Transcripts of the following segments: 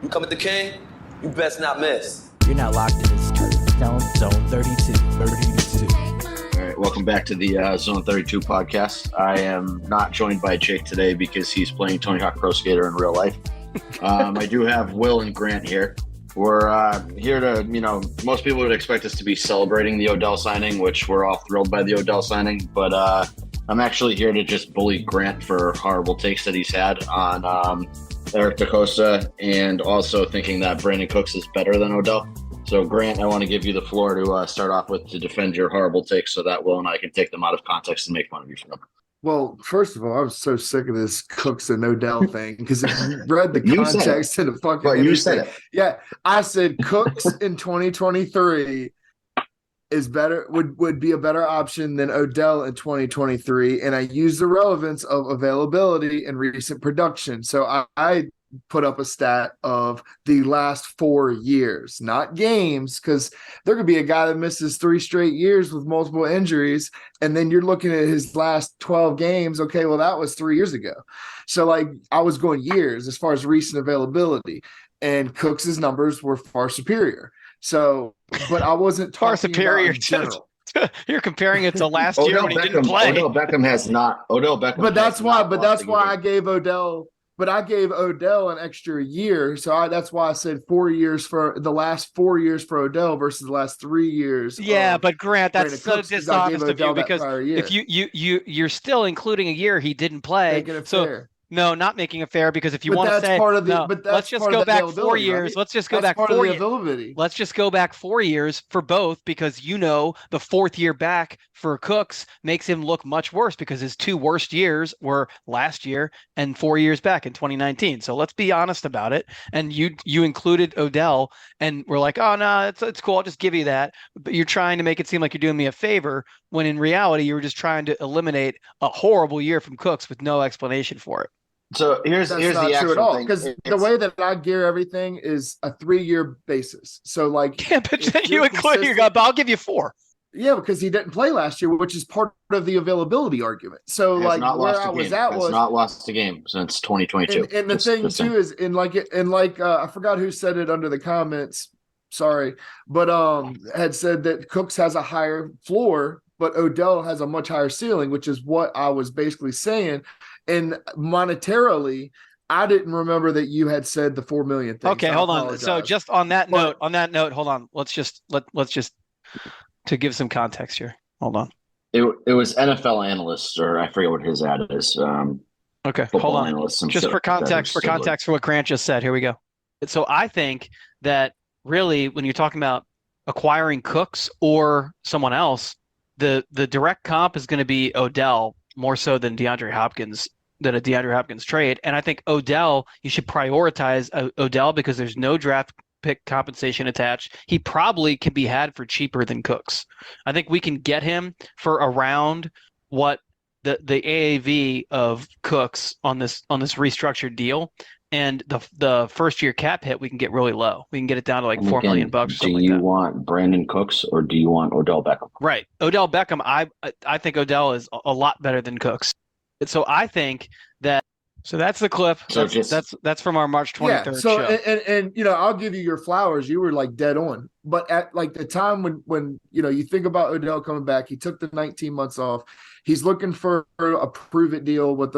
You come at the king, you best not miss. You're not locked in this zone 32. All right, welcome back to the Zone 32 podcast. I am not joined by Jake today because he's playing Tony Hawk Pro Skater in real life. I do have Will and Grant here. We're here to, most people would expect us to be celebrating the Odell signing, which we're all thrilled by the Odell signing, but I'm actually here to just bully Grant for horrible takes that he's had on Eric DaCosta and also thinking that Brandon Cooks is better than Odell. So, Grant, I want to give you the floor to start off with to defend your horrible takes so that Will and I can take them out of context and make fun of you for them. Well, first of all, I was so sick of this Cooks and Odell thing because if you read the context and the fucking you said it. Yeah, I said Cooks in 2023 is better, would be a better option than Odell in 2023, and I used the relevance of availability and recent production. So I put up a stat of the last 4 years, not games, because there could be a guy that misses 3 straight years with multiple injuries, and then you're looking at his last 12 games. Okay, well, that was 3 years ago. So, I was going years as far as recent availability, and Cooks's numbers were far superior. So, but I wasn't talking far superior about in general. You're comparing it to last year when he didn't play. Odell Beckham has not. Odell Beckham. But that's why I gave Odell. But I gave Odell an extra year, so that's why I said 4 years for the last 4 years for Odell versus the last 3 years. Yeah, but Grant, that's so dishonest of you because if you're still including a year he didn't play, making it fair. No, not making it fair because if you want to say, let's just go back 4 years. Right? Let's just go back 4 years. Let's just go back 4 years for both because the fourth year back for Cooks makes him look much worse because his 2 worst years were last year and 4 years back in 2019. So let's be honest about it. And you included Odell and we're like, oh no, it's cool. I'll just give you that. But you're trying to make it seem like you're doing me a favor when in reality you were just trying to eliminate a horrible year from Cooks with no explanation for it. So here's not the true at all thing. because the way that I gear everything is a 3-year basis. So but you include but I'll give you 4. Yeah, because he didn't play last year, which is part of the availability argument. So where I was at was not lost a game since 2022. And the thing too is I forgot who said it under the comments. Sorry, but had said that Cooks has a higher floor, but Odell has a much higher ceiling, which is what I was basically saying. And monetarily, I didn't remember that you had said the 4 million thing. Okay, hold on. So just on that note, hold on. Let's just to give some context here. Hold on. It was NFL analyst, or I forget what his ad is. Okay, hold on. Just for context, for what Grant just said. Here we go. So I think that really, when you're talking about acquiring Cooks or someone else, the direct comp is going to be Odell more so than DeAndre Hopkins. Than a DeAndre Hopkins trade. And I think Odell, you should prioritize Odell because there's no draft pick compensation attached. He probably can be had for cheaper than Cooks. I think we can get him for around what the AAV of Cooks on this restructured deal. And the first year cap hit, we can get really low. We can get it down to like $4 million or something like that. Do you want Brandon Cooks or do you want Odell Beckham? Right. Odell Beckham, I think Odell is a lot better than Cooks. So I think that that's the clip. So that's from our March 23rd show. And I'll give you your flowers. You were dead on. But at the time when you think about Odell coming back, he took the 19 months off. He's looking for a prove it deal with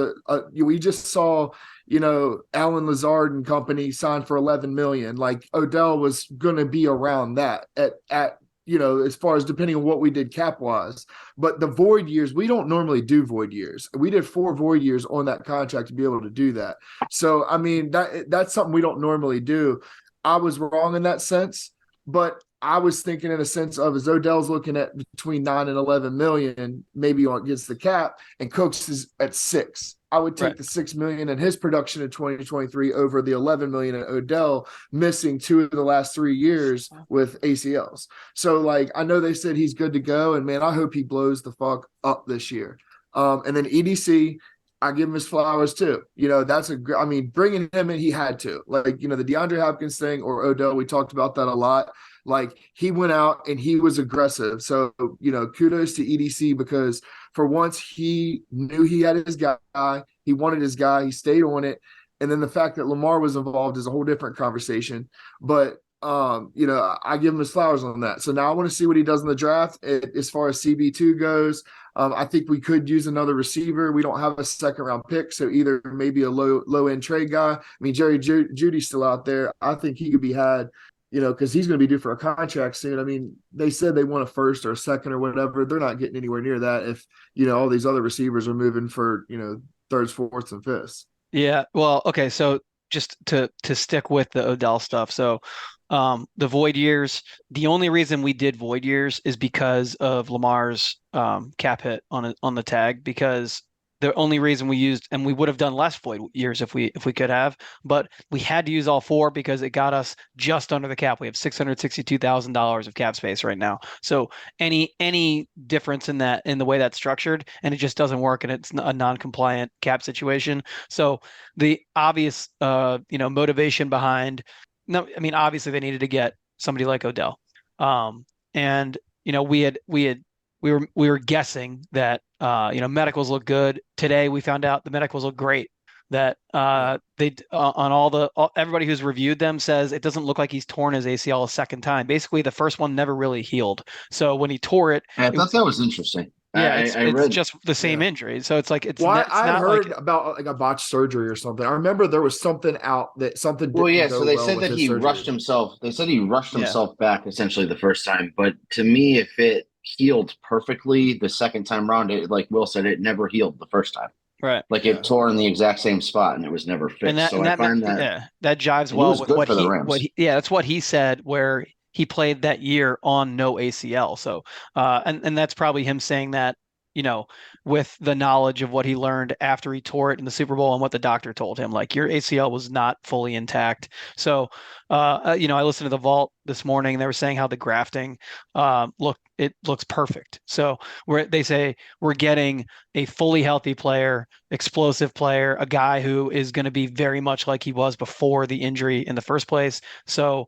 we just saw Alan Lazard and company signed for $11 million. Odell was going to be around that at as far as depending on what we did cap wise. But the void years, we don't normally do void years. We did 4 void years on that contract to be able to do that. So, I mean, that's something we don't normally do. I was wrong in that sense, but I was thinking in a sense of as Odell's looking at between 9 and 11 million, maybe against the cap, and Cooks is at 6. I would take the 6 million in his production in 2023 over the 11 million in Odell missing 2 of the last 3 years with ACLs. So I know they said he's good to go, and man, I hope he blows the fuck up this year. And then EDC, I give him his flowers too. Bringing him in, he had to. The DeAndre Hopkins thing or Odell, we talked about that a lot. He went out and he was aggressive. So, kudos to EDC because for once he knew he had his guy. He wanted his guy. He stayed on it. And then the fact that Lamar was involved is a whole different conversation. But I give him his flowers on that. So now I want to see what he does in the draft. As far as CB2 goes, I think we could use another receiver. We don't have a second round pick, so either maybe a low end trade guy. I mean, Jerry Judy's still out there. I think he could be had, because he's going to be due for a contract soon. I mean, they said they want a first or a second or whatever. They're not getting anywhere near that if all these other receivers are moving for thirds, fourths, and fifths. Yeah. Well, okay. So just to stick with the Odell stuff. So the void years, the only reason we did void years is because of Lamar's cap hit on the tag, because the only reason we used, and we would have done less void years if we could have, but we had to use all four because it got us just under the cap. We have $662,000 of cap space right now. So any difference in the way that's structured, and it just doesn't work, and it's a non-compliant cap situation. So the obvious motivation behind, no, I mean, obviously they needed to get somebody like Odell. And we were guessing that medicals look good. Today we found out the medicals look great. That they on everybody who's reviewed them says it doesn't look like he's torn his ACL a second time. Basically, the first one never really healed. So when he tore it, I thought that was interesting. Yeah, it's just the same injury. So it's like it's. Well, I heard about like a botched surgery or something. I remember there was something out that something. Well, yeah. So they said that he rushed himself. They said he rushed himself back essentially the first time. But to me, if it healed perfectly the second time around, it, like Will said, it never healed the first time. Right. Like it tore in the exact same spot and it was never fixed. That jives well with that's what he said, where he played that year on no ACL. So, and that's probably him saying that, with the knowledge of what he learned after he tore it in the Super Bowl and what the doctor told him, like your ACL was not fully intact. So, I listened to the Vault this morning and they were saying how the grafting, it looks perfect. So they say we're getting a fully healthy player, explosive player, a guy who is going to be very much like he was before the injury in the first place. So,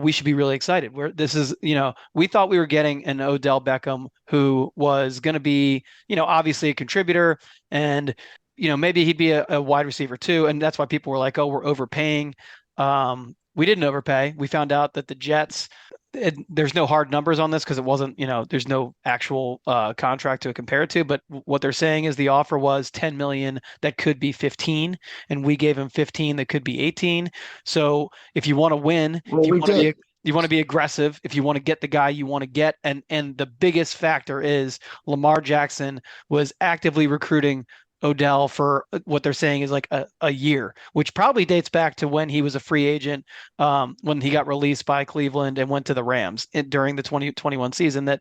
we should be really excited. We thought we were getting an Odell Beckham who was going to be, obviously a contributor, and, maybe he'd be a wide receiver too. And that's why people were like, oh, we're overpaying. We didn't overpay. We found out that the Jets, there's no hard numbers on this because it wasn't, there's no actual contract to compare it to. But what they're saying is the offer was 10 million that could be 15, and we gave him 15 that could be 18. So if you want to win, you want to be aggressive, if you want to get the guy you want to get, and the biggest factor is Lamar Jackson was actively recruiting Odell for what they're saying is like a year, which probably dates back to when he was a free agent, when he got released by Cleveland and went to the Rams during the 2021 season, that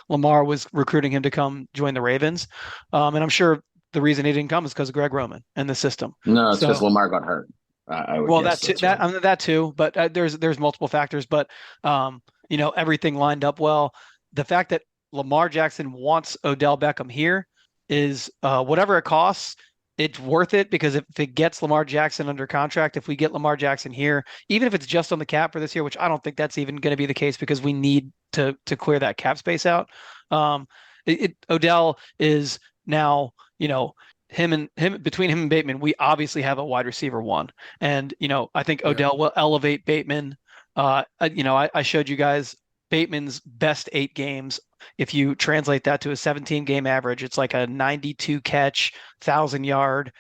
Lamar was recruiting him to come join the Ravens. And I'm sure the reason he didn't come is because of Greg Roman and the system. No, it's because Lamar got hurt. That too, but there's multiple factors, but everything lined up well. The fact that Lamar Jackson wants Odell Beckham here is whatever it costs, it's worth it, because if it gets Lamar Jackson under contract, if we get Lamar Jackson here, even if it's just on the cap for this year, which I don't think that's even going to be the case because we need to clear that cap space out. Odell is now, between him and Bateman, we obviously have a wide receiver one, and I think Odell will elevate Bateman. I showed you guys Bateman's best 8 games. If you translate that to a 17 game average, it's like a 92 catch, 1,000-yard,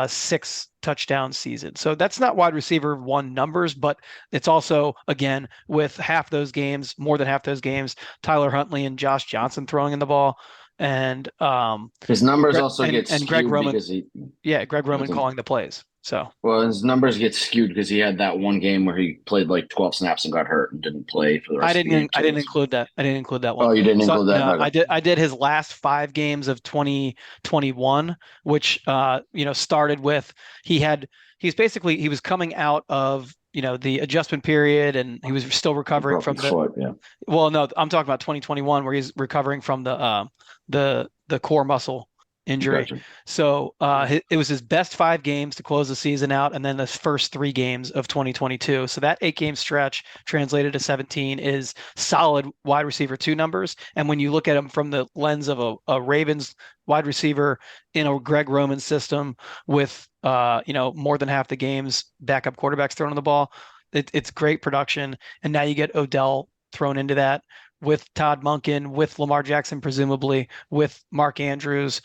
6 touchdown season. So that's not wide receiver one numbers, but it's also, again, with more than half those games, Tyler Huntley and Josh Johnson throwing in the ball. And his numbers also get skewed Greg Roman, because Greg Roman calling the plays. So his numbers get skewed because he had that one game where he played like 12 snaps and got hurt and didn't play for the rest of the game. I didn't include that. I didn't include that one. Oh, you didn't include that? No, I did his last 5 games of 2021, which started with he was coming out of the adjustment period, and he was still recovering from the foot, yeah. Well, no, I'm talking about 2021 where he's recovering from the core muscle injury. Gotcha. So it was his best 5 games to close the season out, and then the first 3 games of 2022. So that 8-game stretch translated to 17 is solid wide receiver 2 numbers. And when you look at him from the lens of a Ravens wide receiver in a Greg Roman system with more than half the games, backup quarterbacks thrown on the ball. It's great production. And now you get Odell thrown into that with Todd Monken, with Lamar Jackson, presumably, with Mark Andrews.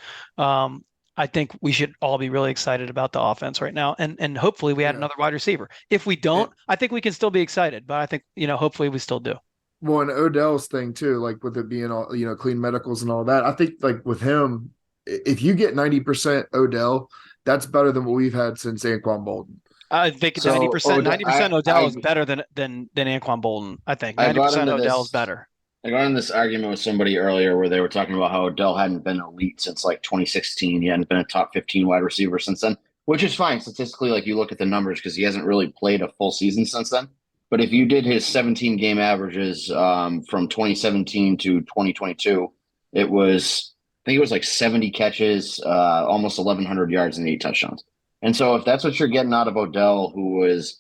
I think we should all be really excited about the offense right now. And hopefully we add another wide receiver. If we don't, I think we can still be excited. But I think, hopefully we still do. Well, and Odell's thing too, like with it being all, clean medicals and all that, I think like with him, if you get 90% Odell, that's better than what we've had since Anquan Bolden. I think 90% Odell is better than Anquan Bolden. I think 90% Odell is better. I got in this argument with somebody earlier where they were talking about how Odell hadn't been elite since like 2016. He hadn't been a top 15 wide receiver since then, which is fine statistically. Like you look at the numbers because he hasn't really played a full season since then. But if you did his 17 game averages from 2017 to 2022, I think it was like 70 catches, almost 1,100 yards and 8 touchdowns. And so if that's what you're getting out of Odell, who was,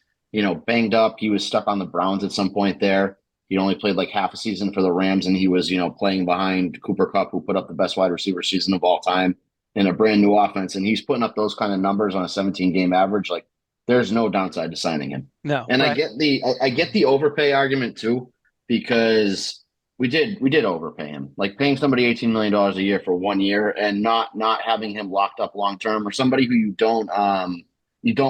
banged up, he was stuck on the Browns at some point there. He only played like half a season for the Rams, and he was, playing behind Cooper Kupp, who put up the best wide receiver season of all time in a brand new offense. And he's putting up those kind of numbers on a 17 game average. Like there's no downside to signing him. No. And right. I get the overpay argument too, because we did overpay him. Like paying somebody $18 million a year for 1 year and not having him locked up long term, or somebody who you don't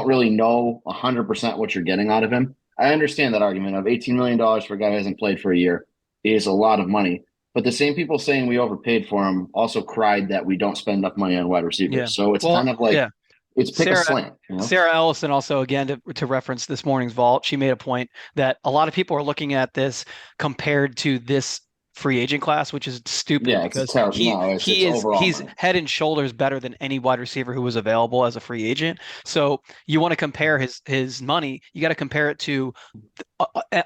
really know 100% what you're getting out of him. I understand that argument of $18 million for a guy who hasn't played for a year is a lot of money. But the same people saying we overpaid for him also cried that we don't spend enough money on wide receivers. Yeah. So it's kind of like it's pick a slant. Sarah Ellison also, again, to reference this morning's vault, she made a point that a lot of people are looking at this compared to this free agent class, which is stupid because he's head and shoulders better than any wide receiver who was available as a free agent. So you want to compare his money, you got to compare it to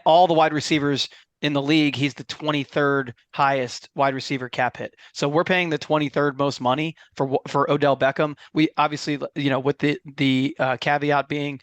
all the wide receivers in the league. He's the 23rd highest wide receiver cap hit. So we're paying the 23rd most money for Odell Beckham. We obviously, with the caveat being,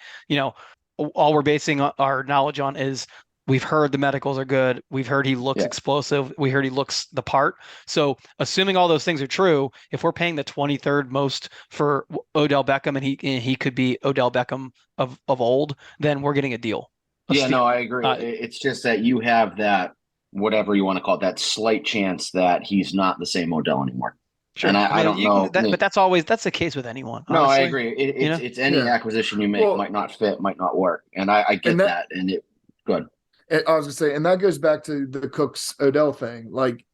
all we're basing our knowledge on is we've heard the medicals are good. We've heard he looks explosive. We heard he looks the part. So assuming all those things are true, if we're paying the 23rd most for Odell Beckham and he could be Odell Beckham of old, then we're getting a deal. No, I agree. It's just that you have that, whatever you want to call it, that slight chance that he's not the same Odell anymore. Sure. And I don't know. But that's the case with anyone. Honestly. No, I agree. It's any acquisition you make might not fit, might not work. And I get that. And it good. I was gonna say, and that goes back to the Cooks Odell thing. Like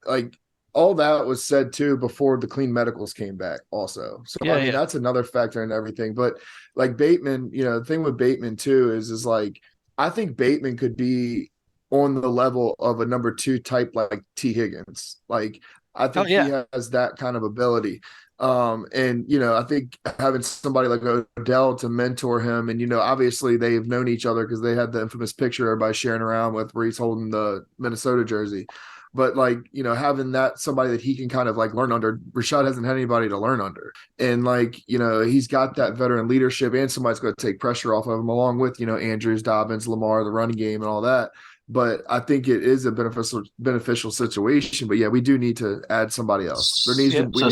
all that was said too before the clean medicals came back also. So I mean that's another factor in everything. But like Bateman, the thing with Bateman too is like I think Bateman could be on the level of a number 2 type like T. Higgins. Like I think he has that kind of ability. And I think having somebody like Odell to mentor him, and obviously they've known each other because they had the infamous picture everybody sharing around with where he's holding the Minnesota jersey. But like, having that somebody that he can kind of like learn under. Rashad hasn't had anybody to learn under, and like he's got that veteran leadership, and somebody's going to take pressure off of him, along with Andrews, Dobbins, Lamar, the running game, and all that. But I think it is a beneficial situation. But we do need to add somebody else. There needs to be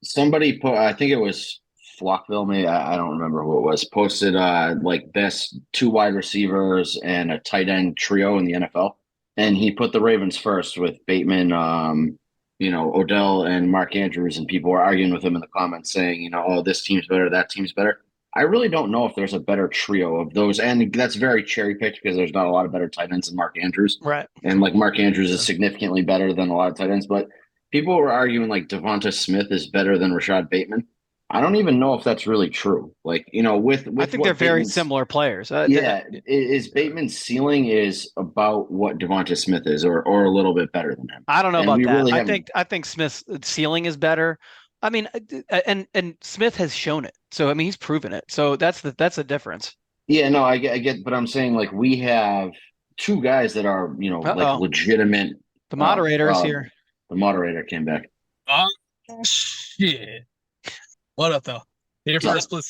somebody put, I think it was Flockville, maybe, I don't remember who it was, posted like best 2 wide receivers and a tight end trio in the NFL. And he put the Ravens first with Bateman, Odell and Mark Andrews, and people were arguing with him in the comments saying, this team's better, that team's better. I really don't know if there's a better trio of those. And that's very cherry picked because there's not a lot of better tight ends than Mark Andrews. Right. And like Mark Andrews is significantly better than a lot of tight ends, but people were arguing like Devonta Smith is better than Rashad Bateman. I don't even know if that's really true. Like, with I think they're very similar players. Is Bateman's ceiling is about what Devonta Smith is, or a little bit better than him. I don't know about that. Really I think Smith's ceiling is better. I mean, and Smith has shown it. So I mean, he's proven it. So that's the difference. Yeah, no, I get, but I'm saying like we have 2 guys that are like legitimate. The moderator is here. The moderator came back. Shit. What up, though? Here for a split.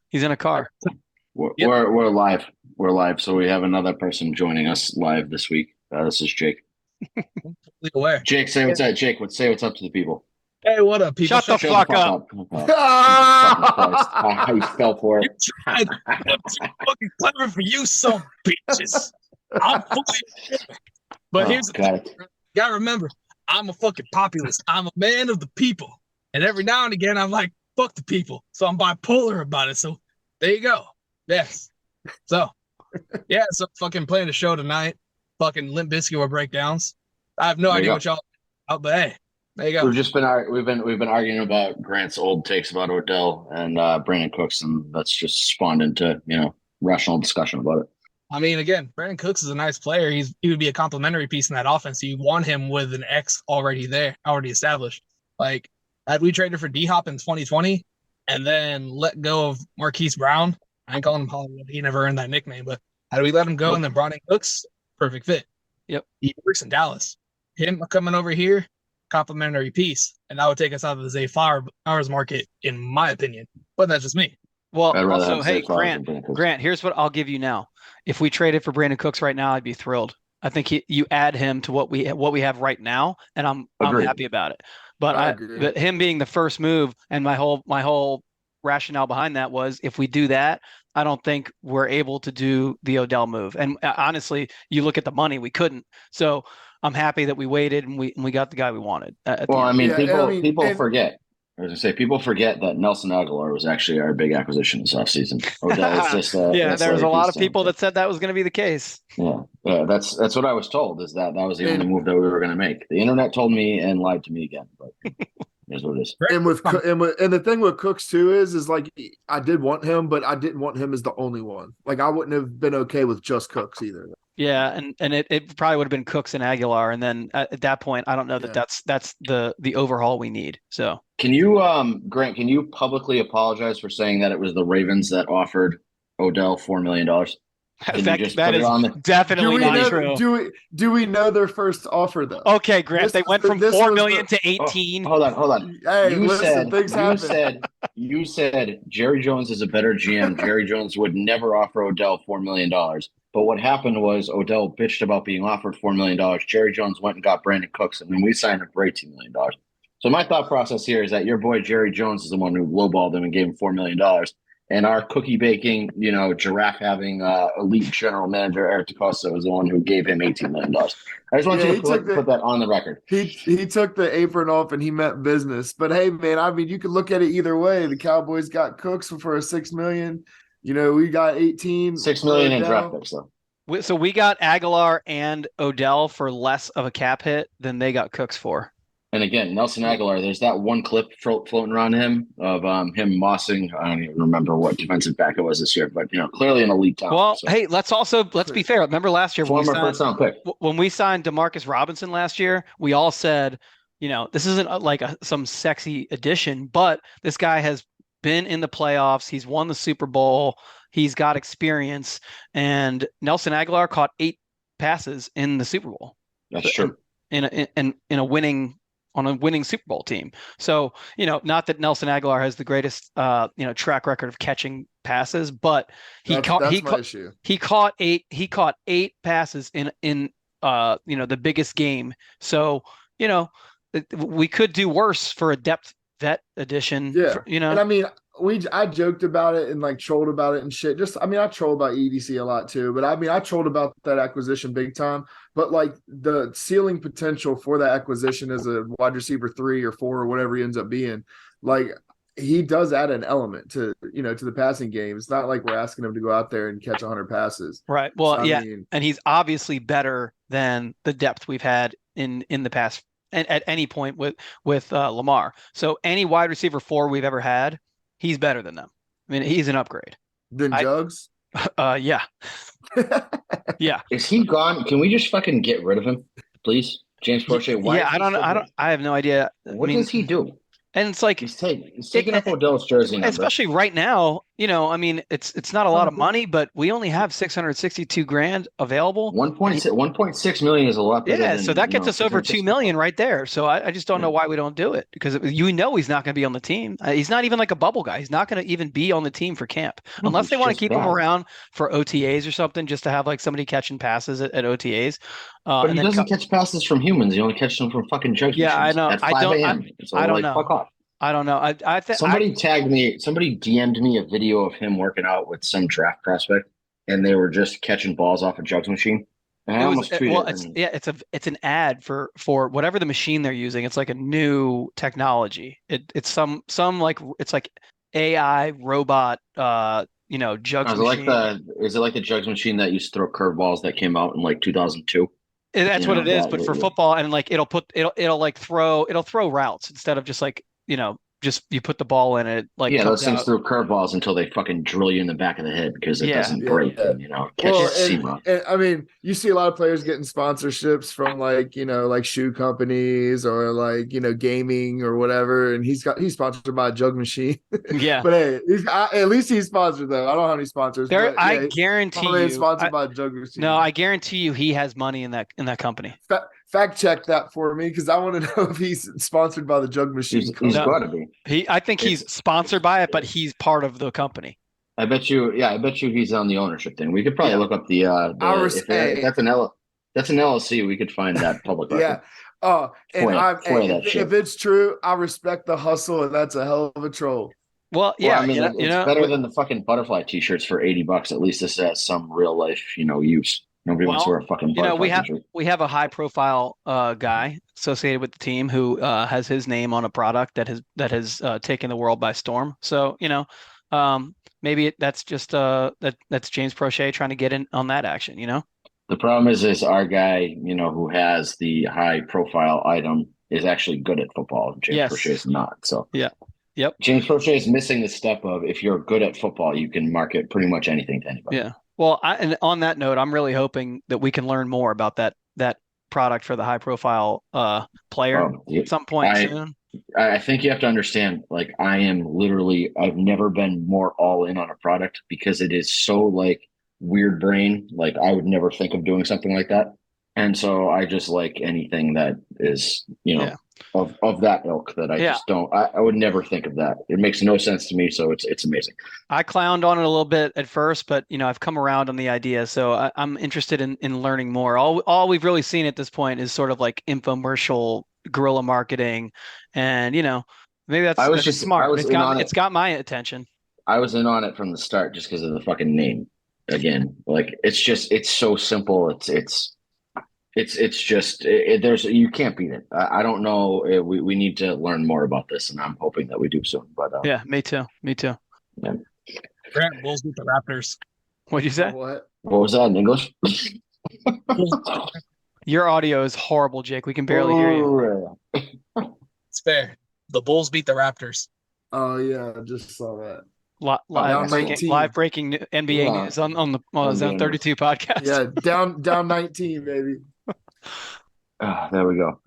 He's in a car. We're live. We're live. So we have another person joining us live this week. This is Jake. Aware. Jake, say what's up. Jake, say what's up to the people. Hey, what up, people? Shut the fuck up. fucking Christ. I fell for You it. tried. I'm too fucking clever for you, some bitches. I'm fully. But here's the thing. You gotta remember, I'm a fucking populist. I'm a man of the people. And every now and again, I'm like, fuck the people. So I'm bipolar about it. So there you go. Yes. So, yeah, so fucking playing the show tonight. Fucking Limp Bizkit or breakdowns. I have no idea what y'all about, but hey, there you go. We've been arguing about Grant's old takes about Odell and Brandon Cooks, and that's just spawned into rational discussion about it. I mean, again, Brandon Cooks is a nice player. He would be a complementary piece in that offense. You want him with an X already there, already established. Like, had we traded for D-Hop in 2020 and then let go of Marquise Brown, I ain't calling him Hollywood. He never earned that nickname, but had we let him go and then brought in Cooks, perfect fit. Yep. He works in Dallas. Him coming over here, complimentary piece, and that would take us out of the Zay Flowers market, in my opinion. But that's just me. Well, also, hey, Grant, here's what I'll give you now. If we traded for Brandon Cooks right now, I'd be thrilled. I think you add him to what we have right now, and I'm happy about it. But him being the first move, and my whole rationale behind that was, if we do that, I don't think we're able to do the Odell move. And honestly, you look at the money, we couldn't. So I'm happy that we waited and we got the guy we wanted. People forget. I was gonna say, people forget that Nelson Aguilar was actually our big acquisition this offseason. Odell was just there was a lot of people that said that was going to be the case. Yeah, that's what I was told, is that was the only move that we were going to make. The internet told me and lied to me again, but here's what it is. And the thing with Cooks too is like, I did want him, but I didn't want him as the only one. Like, I wouldn't have been okay with just Cooks either. Yeah, and it probably would have been Cooks and Aguilar, and then at that point, I don't know that that's the overhaul we need. So can you, Grant? Can you publicly apologize for saying that it was the Ravens that offered Odell $4 million? That is definitely not true. Do we know their first offer though? Okay, Grant, they went from $4 million to 18. Hold on. Hey, You said Jerry Jones is a better GM. Jerry Jones would never offer Odell $4 million. But what happened was Odell bitched about being offered $4 million. Jerry Jones went and got Brandon Cooks, and then we signed him for $18 million. So my thought process here is that your boy Jerry Jones is the one who lowballed him and gave him $4 million. And our cookie baking, giraffe having elite general manager Eric DeCosta was the one who gave him $18 million. I just want you to put that on the record. He took the apron off and he meant business. But hey, man, I mean, you could look at it either way. The Cowboys got Cooks for a $6 million. We got 18. $6 million in draft picks, though. So we got Aguilar and Odell for less of a cap hit than they got Cooks for. And again, Nelson Aguilar, there's that one clip floating around him of him mossing. I don't even remember what defensive back it was this year, but clearly an elite talent. Well, hey, let's be fair. Remember last year when we signed DeMarcus Robinson last year, we all said, this isn't some sexy addition, but this guy has been in the playoffs. He's won the Super Bowl. He's got experience. And Nelson Aguilar caught 8 passes in the Super Bowl. That's true. On a winning Super Bowl team. So, not that Nelson Aguilar has the greatest track record of catching passes, but he caught 8 passes in the biggest game. So, we could do worse for a depth vet addition. Yeah. And I mean, I joked about it and trolled about it and shit. I troll about EDC a lot too, but I trolled about that acquisition big time. But the ceiling potential for that acquisition as a wide receiver 3 or 4 or whatever he ends up being, he does add an element to the passing game. It's not like we're asking him to go out there and catch 100 passes. Right. Well, and he's obviously better than the depth we've had in the past and at any point with Lamar. So any wide receiver 4 we've ever had, he's better than them. I mean, he's an upgrade. Than Jugs? Yeah. Yeah. Is he gone? Can we just fucking get rid of him, please? James Prochet. Why? Yeah, I have no idea. What does he do? And it's like he's taking up Odell's jersey number. Especially right now, it's not a lot of money, but we only have $662,000 available. 1.6 million is a lot. Yeah, so that gets us over $2 million right there. So I just don't know why we don't do it, because he's not going to be on the team. He's not even like a bubble guy. He's not going to even be on the team for camp unless they want to keep him around for OTAs or something, just to have somebody catching passes at OTAs. But he doesn't catch passes from humans. He only catches them from fucking junkies. Yeah, I know. At 5 a.m. I don't know. Fuck off. I don't know. I think somebody DM'd me a video of him working out with some draft prospect, and they were just catching balls off a jugs machine. And I almost tweeted. It's an ad for whatever the machine they're using. It's like a new technology. It's some like it's like AI robot. Jugs machine. Is it like the jugs machine that used to throw curveballs that came out in like 2002? That's what it is, but for football, and like it'll throw routes instead of just like just you put the ball in it. Like those things throw curveballs until they fucking drill you in the back of the head because it doesn't break. And, and I mean, you see a lot of players getting sponsorships from like shoe companies or like gaming or whatever, and he's sponsored by a jug machine. Yeah, but hey, at least he's sponsored though. I don't have any sponsors. I guarantee you, sponsored by a jug machine. No, I guarantee you, he has money in that company. Fact check that for me because I want to know if he's sponsored by the jug machine. He's got to be. I think he's sponsored by it, but he's part of the company. I bet you he's on the ownership thing. We could probably look up if that's an LLC, we could find that public record. Yeah. If it's true, I respect the hustle, and that's a hell of a troll. Well, yeah, I mean, it's better than the fucking butterfly T-shirts for $80. At least this has some real life, use. Nobody wants to wear a fucking butterfly T-shirt. We have a high profile guy associated with the team who has his name on a product that has taken the world by storm. So maybe that's just that's James Prochet trying to get in on that action. The problem is our guy, who has the high profile item is actually good at football. James Prochet is not. So yeah. Yep. James Prochet is missing the step of if you're good at football, you can market pretty much anything to anybody. Yeah. Well, and on that note, I'm really hoping that we can learn more about that product for the high profile player at some point soon. I think you have to understand, like I've never been more all in on a product because it is so like weird brain. Like I would never think of doing something like that. And so I just like anything that is, of that ilk that I just don't. I would never think of that. It makes no sense to me. So it's amazing. I clowned on it a little bit at first, but I've come around on the idea. So I'm interested in learning more. All we've really seen at this point is sort of like infomercial guerrilla marketing, and maybe that's just smart. It's got my attention. I was in on it from the start just because of the fucking name. Again, like it's so simple. There's you can't beat it. I don't know. We need to learn more about this, and I'm hoping that we do soon. But yeah, me too. Yeah. Grant, Bulls beat the Raptors. What'd you say? What was that in English? Your audio is horrible, Jake. We can barely hear you. It's fair. The Bulls beat the Raptors. Oh yeah, I just saw that. Live breaking NBA news on the Zone 32 podcast. Yeah, down 19, baby. There we go.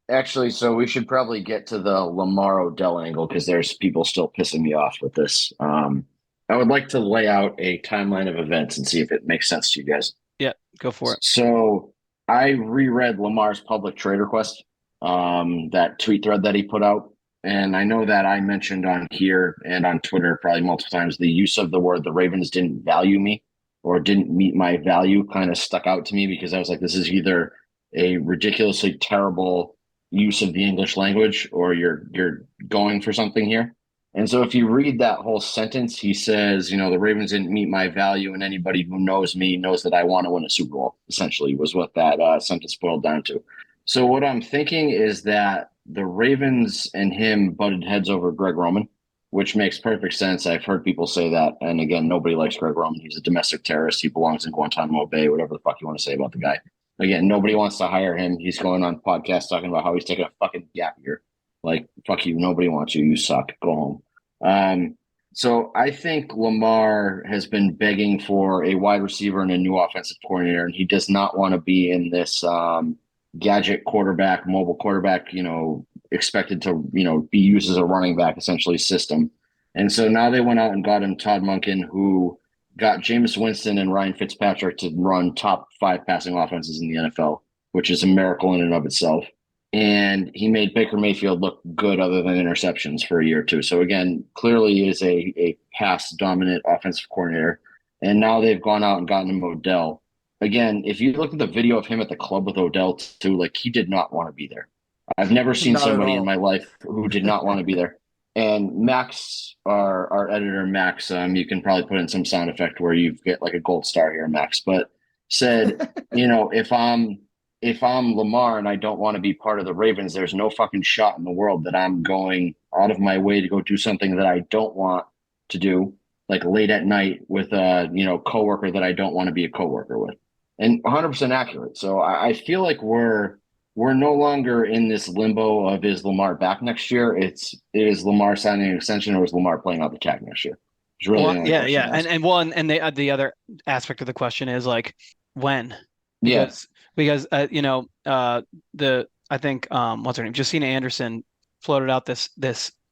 Actually, so we should probably get to the Lamar Odell angle because there's people still pissing me off with this. I would like to lay out a timeline of events and see if it makes sense to you guys. Yeah, go for it. So I reread Lamar's public trade request, that tweet thread that he put out. And I know that I mentioned on here and on Twitter probably multiple times the use of the word the Ravens didn't value me or didn't meet my value kind of stuck out to me because I was like, this is either a ridiculously terrible use of the English language or you're going for something here. And so if you read that whole sentence, he says, the Ravens didn't meet my value and anybody who knows me knows that I want to win a Super Bowl, essentially was what that sentence boiled down to. So what I'm thinking is that the Ravens and him butted heads over Greg Roman, which makes perfect sense. I've heard people say that. And again, nobody likes Greg Roman. He's a domestic terrorist. He belongs in Guantanamo Bay, whatever the fuck you want to say about the guy. Again, nobody wants to hire him. He's going on podcasts talking about how he's taking a fucking gap year. Like, fuck you. Nobody wants you. You suck. Go home. So I think Lamar has been begging for a wide receiver and a new offensive coordinator, and he does not want to be in this gadget quarterback, mobile quarterback, expected to, be used as a running back essentially system. And so now they went out and got him Todd Monken, who got Jameis Winston and Ryan Fitzpatrick to run top 5 passing offenses in the NFL, which is a miracle in and of itself. And he made Baker Mayfield look good other than interceptions for a year or two. So again, clearly is a pass dominant offensive coordinator. And now they've gone out and gotten him Odell. Again, if you look at the video of him at the club with Odell too, like he did not want to be there. I've never seen Not at somebody in all. my life who did not want to be there. And Max, our editor, Max, you can probably put in some sound effect where you get like a gold star here, Max, but said, if I'm Lamar and I don't want to be part of the Ravens, there's no fucking shot in the world that I'm going out of my way to go do something that I don't want to do, like late at night with a coworker that I don't want to be a coworker with. And 100% accurate. So I feel like we're no longer in this limbo of is Lamar back next year? Is Lamar signing an extension or is Lamar playing out the tag next year? It's really the only question. And the other aspect of the question is like when? Because I think what's her name? Josina Anderson floated out this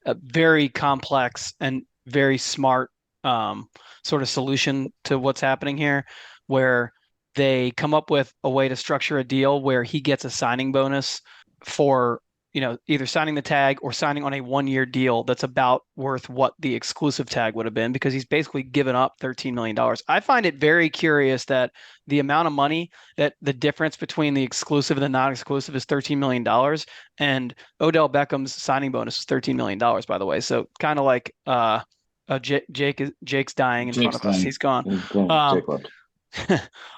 very complex and very smart sort of solution to what's happening here, where they come up with a way to structure a deal where he gets a signing bonus for either signing the tag or signing on a 1-year deal that's about worth what the exclusive tag would have been, because he's basically given up $13 million. I find it very curious that the amount of money, that the difference between the exclusive and the non-exclusive is $13 million. And Odell Beckham's signing bonus is $13 million, by the way. So kind of like Jake's dying in front of us. He's gone.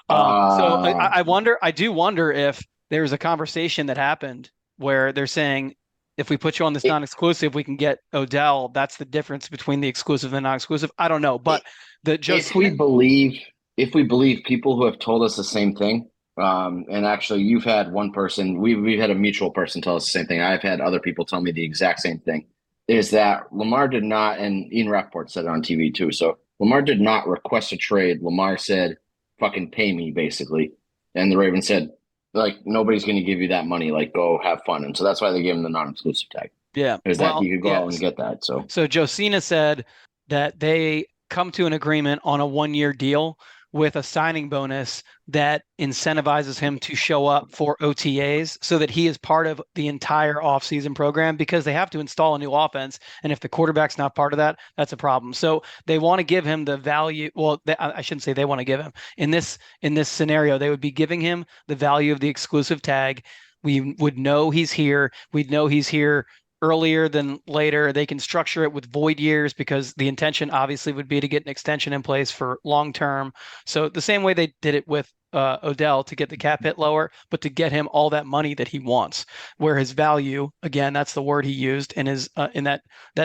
I do wonder if there's a conversation that happened where they're saying, if we put you on this non-exclusive, we can get Odell. That's the difference between the exclusive and the non-exclusive. I don't know, but if we believe people who have told us the same thing, and actually you've had one person, we've had a mutual person tell us the same thing. I've had other people tell me the exact same thing, is that Lamar did not, and Ian Rappaport said it on TV too. So Lamar did not request a trade. Lamar said, fucking pay me, basically. And the Ravens said, like, nobody's going to give you that money. Like, go have fun. And so that's why they gave him the non-exclusive tag. Yeah. Is that he could go out and get that. So Josina said that they come to an agreement on a 1-year deal with a signing bonus that incentivizes him to show up for OTAs so that he is part of the entire offseason program, because they have to install a new offense. And if the quarterback's not part of that, that's a problem. So they want to give him the value. Well, I shouldn't say they want to give him. In this scenario, they would be giving him the value of the exclusive tag. We would know he's here. We'd know he's here earlier than later. They can structure it with void years, because the intention obviously would be to get an extension in place for long term. So the same way they did it with Odell, to get the cap hit lower, but to get him all that money that he wants, where his value, again, that's the word he used in his in that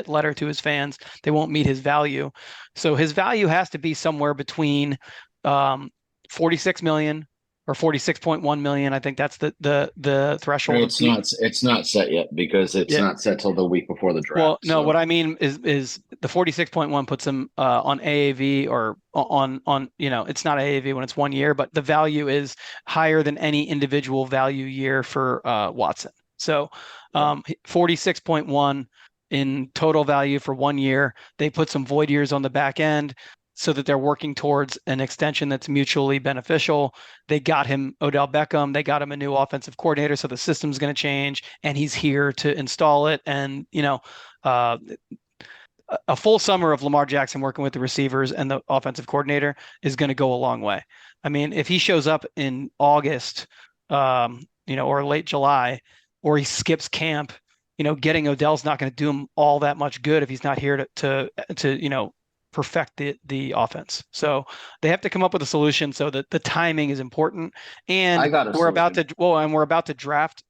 letter to his fans, they won't meet his value. So his value has to be somewhere between 46 million or 46.1 million. I think that's the threshold. It's not set yet, because it's not set till the week before the draft. Well, no, what I mean is the 46.1 puts him on AAV, or on it's not AAV when it's 1 year, but the value is higher than any individual value year for Watson. So 46.1 in total value for 1 year. They put some void years on the back end, so that they're working towards an extension that's mutually beneficial. They got him Odell Beckham. They got him a new offensive coordinator, so the system's going to change, and he's here to install it. And, a full summer of Lamar Jackson working with the receivers and the offensive coordinator is going to go a long way. I mean, if he shows up in August, or late July, or he skips camp, getting Odell's not going to do him all that much good if he's not here to perfect the offense. So they have to come up with a solution, so that the timing is important. And we're about to draft,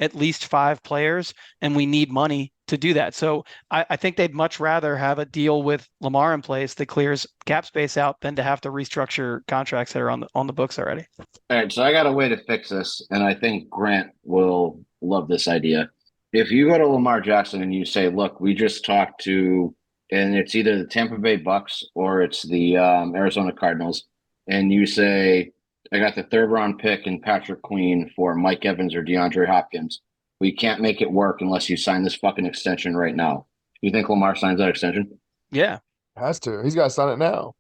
at least 5 players, and we need money to do that. So I think they'd much rather have a deal with Lamar in place that clears cap space out than to have to restructure contracts that are on the books already. All right, so I got a way to fix this, and I think Grant will love this idea. If you go to Lamar Jackson and you say, look, we just talked to, and it's either the Tampa Bay Bucks or it's the Arizona Cardinals, and you say, I got the 3rd round pick and Patrick Queen for Mike Evans or DeAndre Hopkins. We can't make it work unless you sign this fucking extension right now. You think Lamar signs that extension? Yeah. Has to. He's got to sign it now.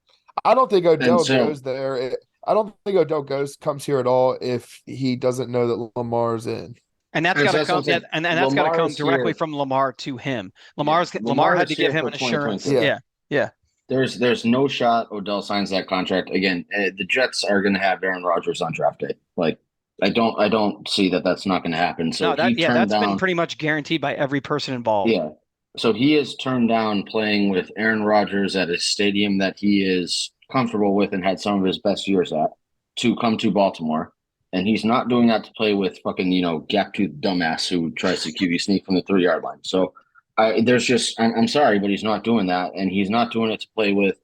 I don't think Odell goes there. I don't think Odell comes here at all if he doesn't know that Lamar's in. And that's got to come. And that's got to come directly from Lamar to him. Lamar had to give him an assurance. Yeah. There's no shot Odell signs that contract again. The Jets are going to have Aaron Rodgers on draft day. Like, I don't see that that's not going to happen. So that's been pretty much guaranteed by every person involved. Yeah. So he has turned down playing with Aaron Rodgers at a stadium that he is comfortable with and had some of his best years at to come to Baltimore. And he's not doing that to play with fucking, gap-toothed dumbass who tries to QB sneak from the 3-yard line. So I'm sorry, but he's not doing that. And he's not doing it to play with,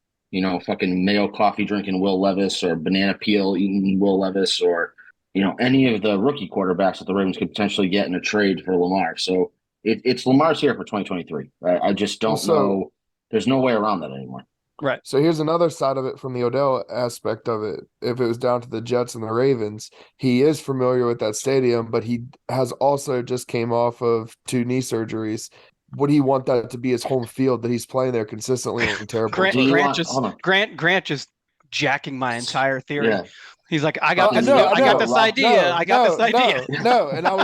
fucking Mayo coffee drinking Will Levis or banana peel eating Will Levis or, any of the rookie quarterbacks that the Ravens could potentially get in a trade for Lamar. So it's Lamar's here for 2023. Right? I just don't know. There's no way around that anymore. Right. So here's another side of it from the Odell aspect of it. If it was down to the Jets and the Ravens, he is familiar with that stadium, but he has also just came off of 2 knee surgeries. Would he want that to be his home field that he's playing there consistently and terrible? Grant just jacking my entire theory. Yeah. He's like, I got this idea. And I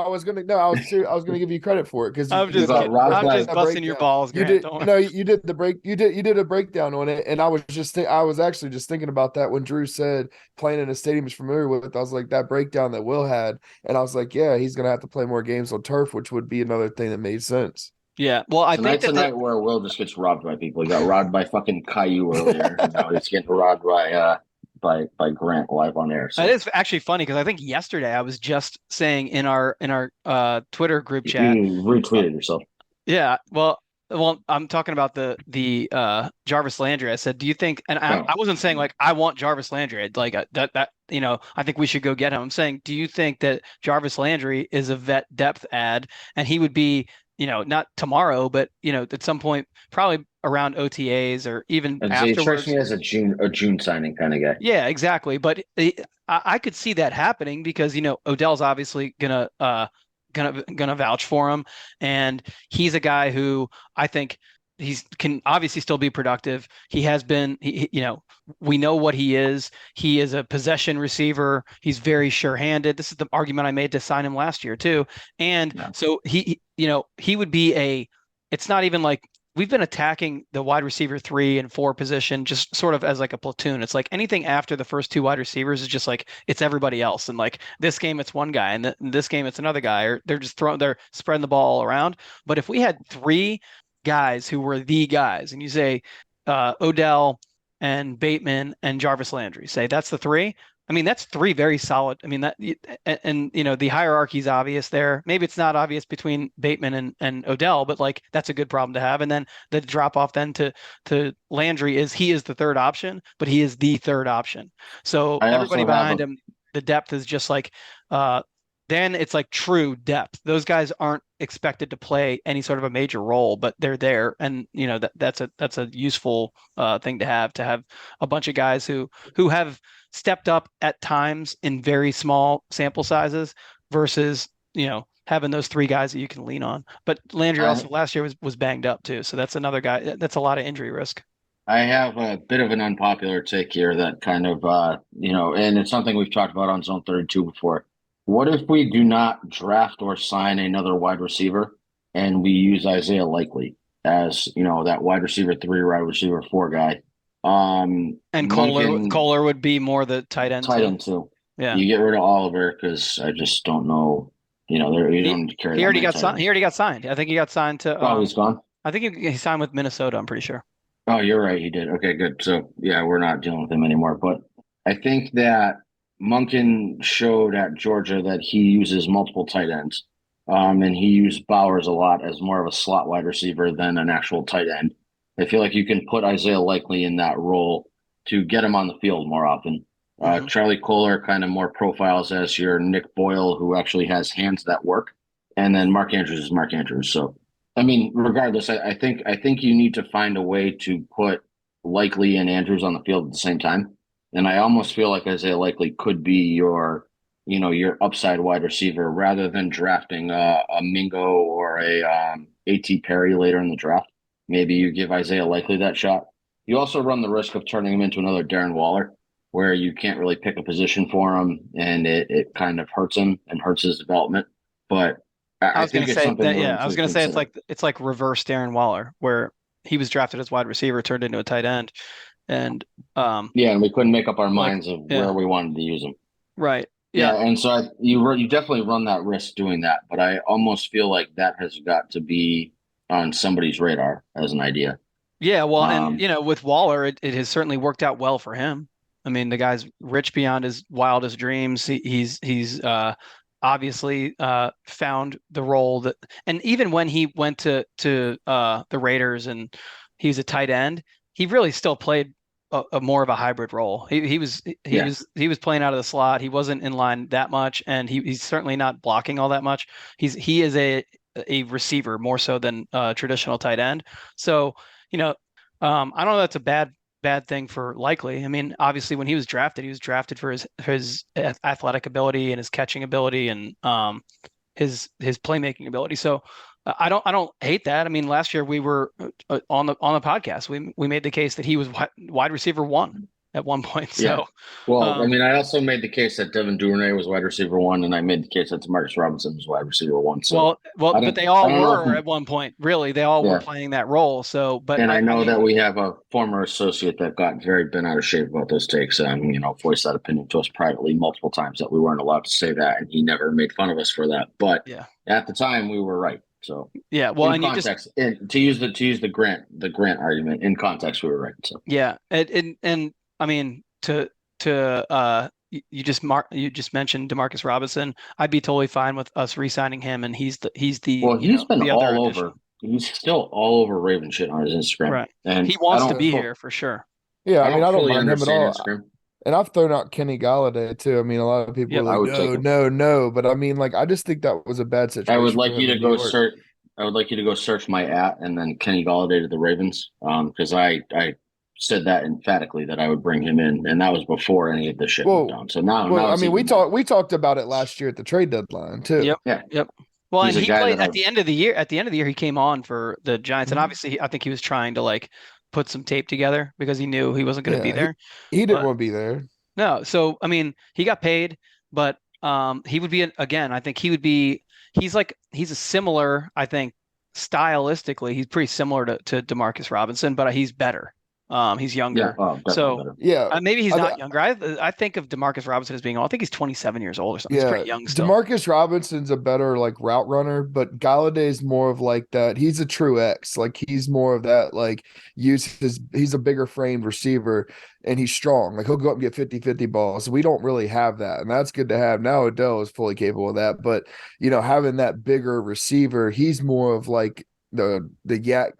was gonna give you credit for it because I'm just busting your balls. You did a breakdown on it, and I was actually just thinking about that when Drew said playing in a stadium he's familiar with. I was like, that breakdown that Will had, and I was like, yeah, he's gonna have to play more games on turf, which would be another thing that made sense. Yeah, well, I think that's a night where Will just gets robbed by people. He got robbed by fucking Caillou earlier, and now he's getting robbed by Grant live on air. So. It is actually funny because I think yesterday I was just saying in our Twitter group chat. You retweeted yourself. Yeah, well, I'm talking about the Jarvis Landry. I said, do you think? And I wasn't saying like I want Jarvis Landry. Like that I think we should go get him. I'm saying, do you think that Jarvis Landry is a vet depth add, and he would be, not tomorrow, but at some point probably around OTAs or even afterwards. He strikes me as a June signing kind of guy. Yeah, exactly. But I could see that happening because Odell's obviously gonna vouch for him, and he's a guy who I think can obviously still be productive. He has been, we know what he is. He is a possession receiver. He's very sure-handed. This is the argument I made to sign him last year too. And so he would be it's not even like we've been attacking the wide receiver 3 and 4 position just sort of as like a platoon. It's like anything after the first 2 wide receivers is just like it's everybody else. And like this game, it's one guy, and this game, it's another guy, or they're spreading the ball around. But if we had 3 guys who were the guys, and you say Odell and Bateman and Jarvis Landry, say that's the 3. I mean, that's 3 very solid. I mean, that, and the hierarchy is obvious there. Maybe it's not obvious between Bateman and Odell, but like that's a good problem to have. And then the drop off then to Landry he is the 3rd option, but he is the 3rd option. So everybody behind him, the depth is just like then it's like true depth. Those guys aren't expected to play any sort of a major role, but they're there, and that's a useful thing to have a bunch of guys who have stepped up at times in very small sample sizes versus having those 3 guys that you can lean on. But Landry also last year was banged up too, so that's another guy. That's a lot of injury risk. I have a bit of an unpopular take here that kind of and it's something we've talked about on Zone 32 before. What if we do not draft or sign another wide receiver and we use Isaiah Likely as, that wide receiver 3, wide receiver 4 guy? And Kohler would be more the tight end. Tight end too. Yeah. You get rid of Oliver because I just don't know. You don't carry. He already got signed. He already got signed. I think he got signed to. He's gone. I think he signed with Minnesota. I'm pretty sure. Oh, you're right. He did. Okay, good. So yeah, we're not dealing with him anymore. But I think that Monken showed at Georgia that he uses multiple tight ends, and he used Bowers a lot as more of a slot wide receiver than an actual tight end. I feel like you can put Isaiah Likely in that role to get him on the field more often. Charlie Kohler kind of more profiles as your Nick Boyle, who actually has hands that work, and then Mark Andrews is Mark Andrews. So, I mean, regardless, I think you need to find a way to put Likely and Andrews on the field at the same time. And I almost feel like Isaiah Likely could be your upside wide receiver rather than drafting a Mingo or a A.T. Perry later in the draft. Maybe you give Isaiah Likely that shot. You also run the risk of turning him into another Darren Waller, where you can't really pick a position for him, and it kind of hurts him and hurts his development. But I was going to say that, I was going to say it's like reverse Darren Waller, where he was drafted as wide receiver, turned into a tight end. And and we couldn't make up our minds of where we wanted to use him. Right. Yeah, and so you definitely run that risk doing that, but I almost feel like that has got to be on somebody's radar as an idea. Yeah, well, and with Waller, it has certainly worked out well for him. I mean, the guy's rich beyond his wildest dreams. He's obviously found the role that, and even when he went to the Raiders and he's a tight end, he really still played a more of a hybrid role. He was playing out of the slot. He wasn't in line that much, and he's certainly not blocking all that much. He is a receiver more so than a traditional tight end. So, I don't know that's a bad thing for Likely. I mean, obviously when he was drafted for his athletic ability and his catching ability and his playmaking ability. So I don't hate that. I mean, last year we were on the podcast. We made the case that he was wide receiver 1 at one point. So, yeah. Well, I mean, I also made the case that Devin Duvernay was wide receiver 1, and I made the case that Demarcus Robinson was wide receiver 1. So but they all were at one point. Really, they all were playing that role. So, but I know that we have a former associate that got very bent out of shape about those takes, and voiced that opinion to us privately multiple times that we weren't allowed to say that, and he never made fun of us for that. But at the time, we were right. So well, in context, to use the Grant argument in context, we were right. So and I mean you just mentioned Demarcus Robinson. I'd be totally fine with us re-signing him, and he's been all over. He's still all over Raven shit on his Instagram, right? And he wants to be here for sure. Yeah, I don't mind him at all. Instagram. And I've thrown out Kenny Galladay too. I mean, a lot of people are like, no. But I mean, like, I just think that was a bad situation. I would like you to go search. I would like you to go search my and then Kenny Galladay to the Ravens, because I said that emphatically that I would bring him in, and that was before any of this shit went down. So now, I mean, we talked about it last year at the trade deadline too. Yep. Well, and he played at the end of the year. At the end of the year, he came on for the Giants, and obviously, I think he was trying to put some tape together because he knew he wasn't going to be there. He didn't want to be there. No, so I mean, he got paid, but he would be I think he would be. He's a similar. I think stylistically, he's pretty similar to Demarcus Robinson, but he's better. He's younger. So better. Maybe he's not younger. I think of Demarcus Robinson as being old. I think he's 27 years old or something. He's pretty young still. Demarcus Robinson's a better route runner, but Galladay's more of that. He's a true X. He's more of that, he's a bigger framed receiver and he's strong. He'll go up and get 50-50 balls. We don't really have that. And that's good to have. Now Odell is fully capable of that. But having that bigger receiver, he's more of the yak,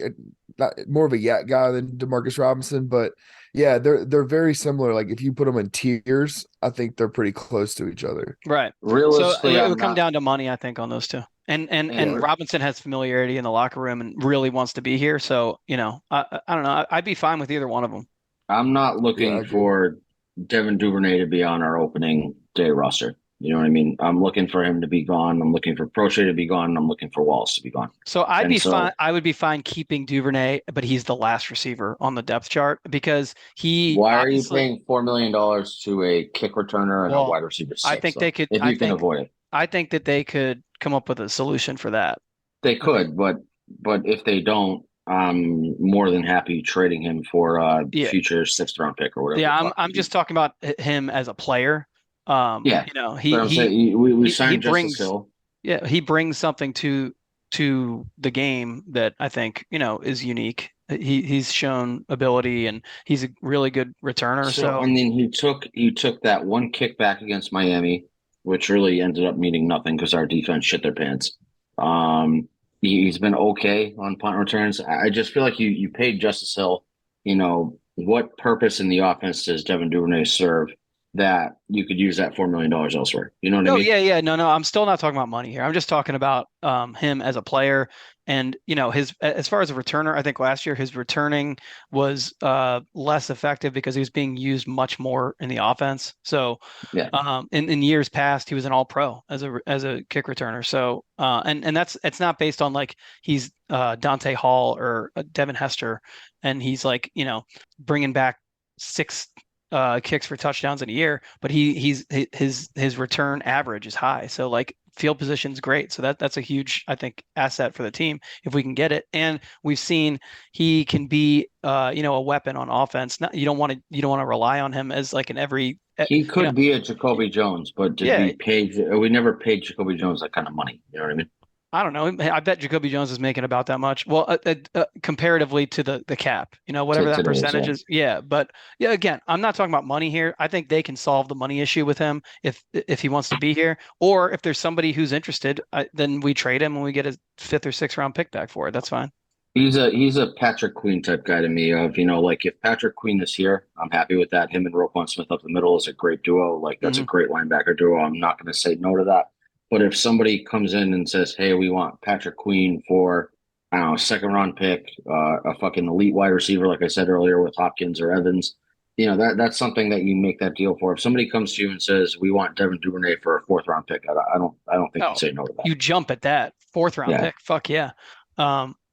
not more of a yak guy than Demarcus Robinson, but yeah, they're very similar. If you put them in tiers, I think they're pretty close to each other. Right. Realistically, so it would come down to money, I think, on those two. And Robinson has familiarity in the locker room and really wants to be here. So I don't know. I'd be fine with either one of them. I'm not looking for Devin Duvernay to be on our opening day roster. You know what I mean? I'm looking for him to be gone. I'm looking for Prochet to be gone. And I'm looking for Wallace to be gone. So fine. I would be fine keeping Duvernay, but he's the last receiver on the depth chart because he. Why are you paying $4 million to a kick returner and a wide receiver? I think they could. If you can avoid it, I think that they could come up with a solution for that. They could, but if they don't, I'm more than happy trading him for a future 6th round pick or whatever. Yeah, I'm just talking about him as a player. We signed Justice Hill. Yeah, he brings something to the game that I think is unique. He's shown ability and he's a really good returner. So I mean, he took that one kickback against Miami, which really ended up meaning nothing because our defense shit their pants. He's been okay on punt returns. I just feel like you paid Justice Hill. What purpose in the offense does Devin Duvernay serve that you could use that $4 million elsewhere? You know what I mean? Yeah. No. I'm still not talking about money here. I'm just talking about him as a player. And, his as far as a returner, I think last year his returning was less effective because he was being used much more in the offense. So in years past, he was an all-pro as a kick returner. So and it's not based on he's Dante Hall or Devin Hester, and he's bringing back 6 kicks for touchdowns in a year, but his return average is high. So field position's great. So that's a huge, I think, asset for the team if we can get it. And we've seen he can be a weapon on offense. You don't want to rely on him as an every He could be a Jacoby Jones, but we never paid Jacoby Jones that kind of money. You know what I mean? I don't know. I bet Jacoby Jones is making about that much. Well, comparatively to the cap, whatever that percentage is. Yeah, but again, I'm not talking about money here. I think they can solve the money issue with him if he wants to be here, or if there's somebody who's interested, then we trade him and we get a 5th or 6th round pick back for it. That's fine. He's a Patrick Queen type guy to me. Of like if Patrick Queen is here, I'm happy with that. Him and Roquan Smith up the middle is a great duo. Like that's a great linebacker duo. I'm not going to say no to that. But if somebody comes in and says, "Hey, we want Patrick Queen for, I don't know, a 2nd round pick, a fucking elite wide receiver," like I said earlier with Hopkins or Evans, that's something that you make that deal for. If somebody comes to you and says, "We want Devin Duvernay for a 4th round pick," I don't think you say no to that. You jump at that 4th round pick. Fuck yeah,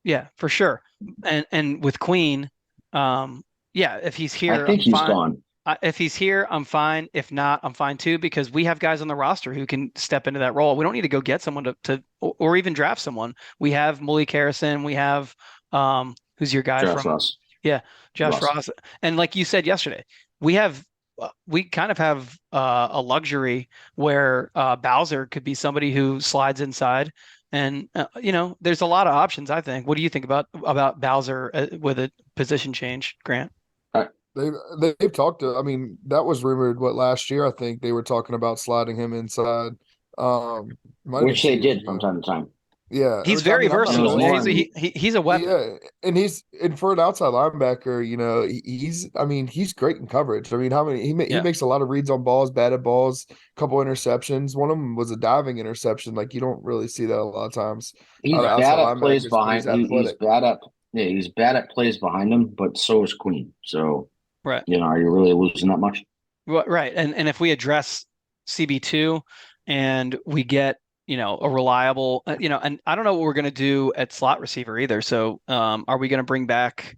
yeah, for sure. And with Queen, if he's here, I think he's gone. If he's here, I'm fine. If not, I'm fine too, because we have guys on the roster who can step into that role. We don't need to go get someone to or even draft someone. We have Malik Harrison. We have who's your guy Josh Ross. Yeah, Josh Ross. And like you said yesterday, we kind of have a luxury where Bowser could be somebody who slides inside. And there's a lot of options. I think. What do you think about Bowser with a position change, Grant? They've talked to. I mean, that was rumored. Last year? I think they were talking about sliding him inside. Which they did from time to time. Yeah, he's very versatile. He's a weapon. Yeah, and for an outside linebacker, he's great in coverage. I mean, he makes a lot of reads on balls, batted balls, a couple interceptions. One of them was a diving interception. Like you don't really see that a lot of times. He's bad at plays behind. He's bad at plays behind him, but so is Queen. So right, are you really losing that much? Right, and if we address CB2 and we get a reliable, and I don't know what we're going to do at slot receiver either. So, are we going to bring back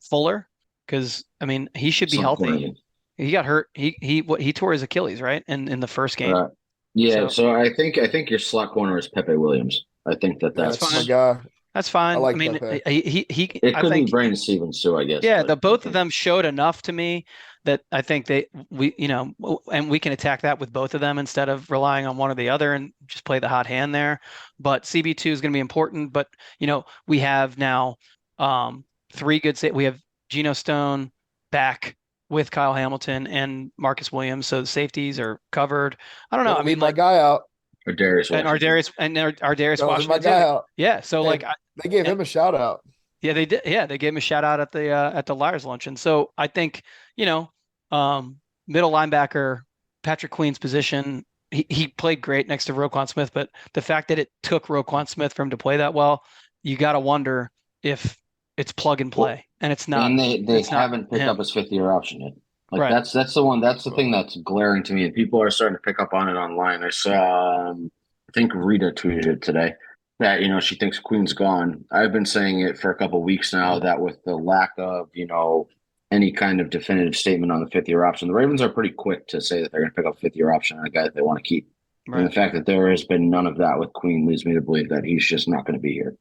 Fuller? Because I mean, he should be healthy. He got hurt. He tore his Achilles, right? In the first game. So I think your slot corner is Pepe Williams. I think that's my guy. That's fine. I mean, Pepe. It could be Brandon Stevens too, I guess. Yeah, both of them showed enough to me that I think and we can attack that with both of them instead of relying on one or the other and just play the hot hand there. But CB2 is going to be important. But we have now 3 good. We have Geno Stone back with Kyle Hamilton and Marcus Williams, so the safeties are covered. I don't know. I mean, my guy out. Ardarius Washington. My guy out. Yeah. So they gave him a shout out. Yeah, they did. Yeah, they gave him a shout out at the Liars luncheon. So I think middle linebacker Patrick Queen's position. He played great next to Roquan Smith, but the fact that it took Roquan Smith for him to play that well, you got to wonder if it's plug and play, and it's not. And they haven't picked up his 5th-year option yet. Right. That's the one. That's the thing that's glaring to me, and people are starting to pick up on it online. I saw, I think Rita tweeted it today that she thinks Queen's gone. I've been saying it for a couple of weeks now that with the lack of any kind of definitive statement on the 5th-year option, the Ravens are pretty quick to say that they're going to pick up a 5th-year option on a guy that they want to keep. Right. And the fact that there has been none of that with Queen leads me to believe that he's just not going to be here.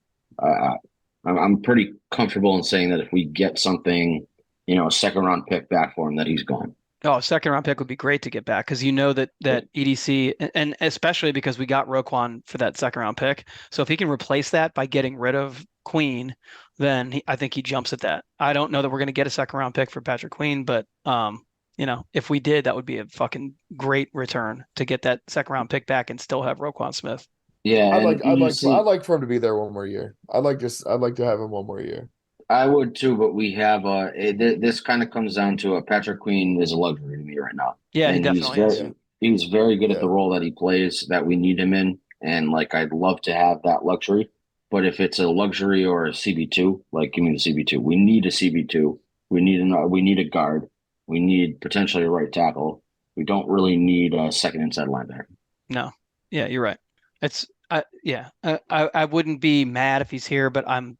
I'm pretty comfortable in saying that if we get something, a 2nd-round pick back for him, that he's gone. Oh, a 2nd-round pick would be great to get back because that EDC, and especially because we got Roquan for that 2nd-round pick. So if he can replace that by getting rid of Queen, then I think he jumps at that. I don't know that we're going to get a 2nd-round pick for Patrick Queen, but if we did, that would be a fucking great return to get that 2nd-round pick back and still have Roquan Smith. Yeah, I'd like for him to be there one more year. I'd like to have him one more year. I would too, but we have this kind of comes down to Patrick Queen is a luxury to me right now. Yeah, he definitely is. He's very good at the role that he plays that we need him in, and I'd love to have that luxury. But if it's a luxury or a CB2, give me the CB2. We need a CB2. We need a guard. We need potentially a right tackle. We don't really need a 2nd inside linebacker. No, yeah, you're right. I wouldn't be mad if he's here, but I'm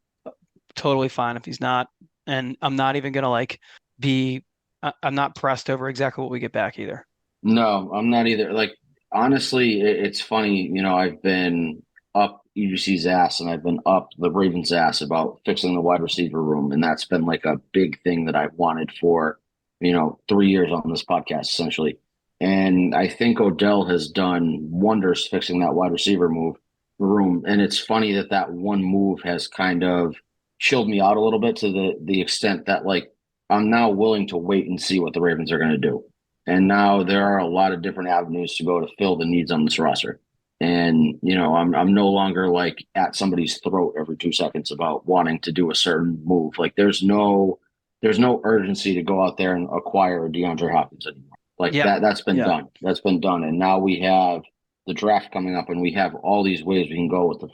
totally fine if he's not, and I'm not even gonna I'm not pressed over exactly what we get back either. No, I'm not either. Honestly, it's funny. I've been up UGC's ass and I've been up the Ravens' ass about fixing the wide receiver room, and that's been a big thing that I've wanted for 3 years on this podcast, essentially. And I think Odell has done wonders fixing that wide receiver room. And it's funny that one move has kind of chilled me out a little bit to the extent that, like, I'm now willing to wait and see what the Ravens are going to do. And now there are a lot of different avenues to go to fill the needs on this roster. And, I'm no longer like at somebody's throat every 2 seconds about wanting to do a certain move. Like there's no urgency to go out there and acquire DeAndre Hopkins anymore. Like that's been done. That's been done. And now we have the draft coming up and we have all these ways we can go with the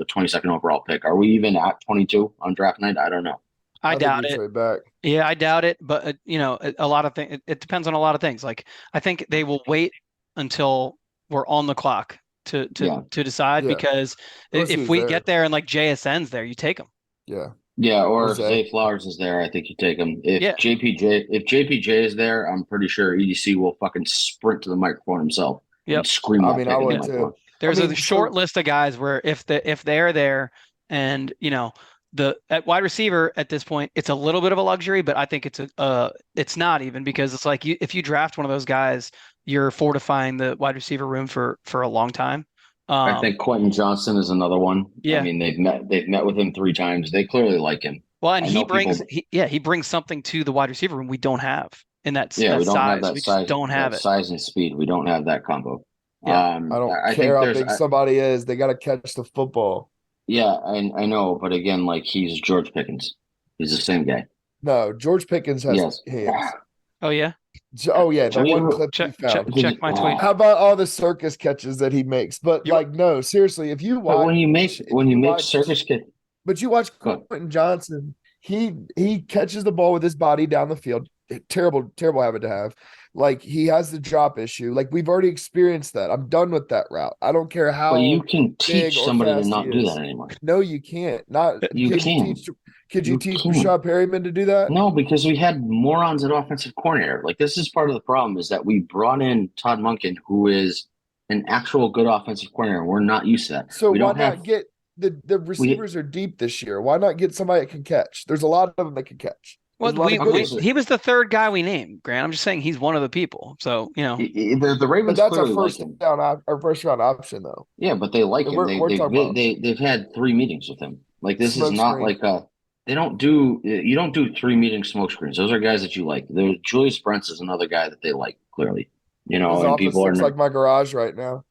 22nd overall pick. Are we even at 22 on draft night? I don't know. I doubt it. Back. Yeah, I doubt it. But a lot of things. It depends on a lot of things. Like I think they will wait until we're on the clock to decide because if we get there and like JSN's there, you take him. Yeah. Yeah, or if Zay Flowers is there, I think you take him. If JPJ is there, I'm pretty sure EDC will fucking sprint to the microphone himself and scream. I would too. There's a short list of guys where if they're there, and at wide receiver at this point, it's a little bit of a luxury, but I think it's not even, because it's like if you draft one of those guys, you're fortifying the wide receiver room for a long time. I think Quentin Johnson is another one. Yeah. I mean, they've met with him 3 times. They clearly like him. Well, and he brings something to the wide receiver room we don't have in that size. We don't have that we size. Just don't have it. Size and speed. We don't have that combo. Yeah. I don't care how big somebody is. They got to catch the football. Yeah, I know, but again, like he's George Pickens. He's the same guy. No, George Pickens has hands. Oh yeah. Oh yeah, the one clip check my tweet. How about all the circus catches that he makes? But no, seriously, if you watch when you make circus catch, but you watch Quentin Johnson, he catches the ball with his body down the field. Terrible habit to have. Like he has the drop issue. Like we've already experienced that. I'm done with that route. I don't care how. But you can teach somebody to not do that anymore. No, you can't. Could you teach Rashad Perryman to do that? No, because we had morons at offensive coordinator. Like this is part of the problem is that we brought in Todd Monken, who is an actual good offensive coordinator. We're not used to that. So why not get the receivers are deep this year? Why not get somebody that can catch? There's a lot of them that can catch. Well, he was the third guy we named, Grant. I'm just saying he's one of the people. So the Ravens. But that's our first round option, though. Yeah, but they like him. They've had 3 meetings with him. Like this is not like you don't do 3 meeting smoke screens. Those are guys that you like. Julius Brents is another guy that they like clearly. His office looks like my garage right now.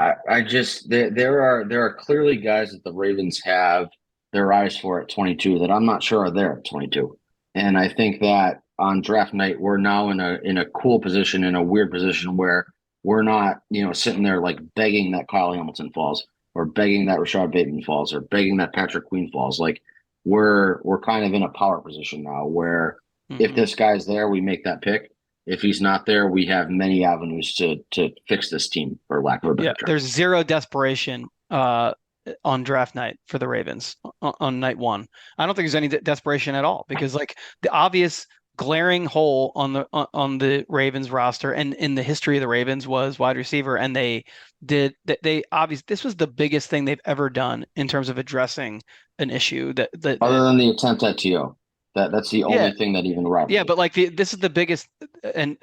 I just there are clearly guys that the Ravens have their eyes for at 22 that I'm not sure are there at 22. And I think that on draft night, we're now in a cool position, in a weird position where we're not, sitting there like begging that Kyle Hamilton falls or begging that Rashad Bateman falls or begging that Patrick Queen falls. Like we're kind of in a power position now where if this guy's there, we make that pick. If he's not there, we have many avenues to fix this team, for lack of a better term. There's zero desperation on draft night for the Ravens on night 1. I don't think there's any desperation at all, because like the obvious glaring hole on the Ravens roster and in the history of the Ravens was wide receiver, and this was the biggest thing they've ever done in terms of addressing an issue that other than the attempt at TO. That's the only thing that even robbed. Yeah, but like this is the biggest, and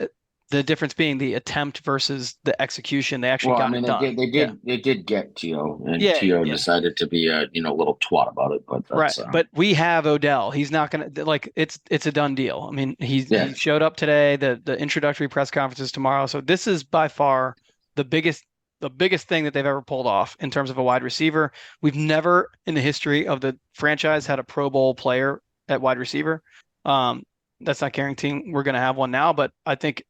the difference being the attempt versus the execution. They actually got it done. They did get T.O. and T.O. decided to be a little twat about it. But right. But we have Odell. He's not going to it's a done deal. I mean, he showed up today. The introductory press conference is tomorrow. So this is by far the biggest thing that they've ever pulled off in terms of a wide receiver. We've never in the history of the franchise had a Pro Bowl player at wide receiver. That's not guaranteeing we're going to have one now, but I think,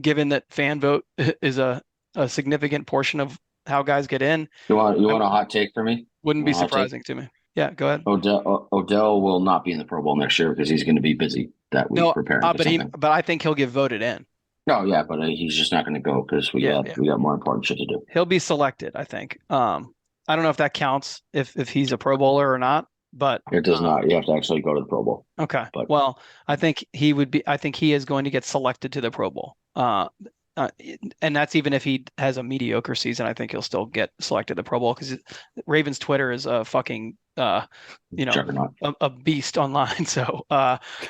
given that fan vote is a significant portion of how guys get in. You want a hot take for me? Wouldn't be surprising to me. Yeah, go ahead. Odell will not be in the Pro Bowl next year because he's going to be busy that week preparing. But I think he'll get voted in. No, yeah, but he's just not going to go because we got more important shit to do. He'll be selected, I think. I don't know if that counts if he's a Pro Bowler or not. But it does not. You have to actually go to the Pro Bowl. Okay. Well, I think he would be. I think he is going to get selected to the Pro Bowl. And that's even if he has a mediocre season. I think he'll still get selected to the Pro Bowl because Ravens Twitter is a fucking a beast online. So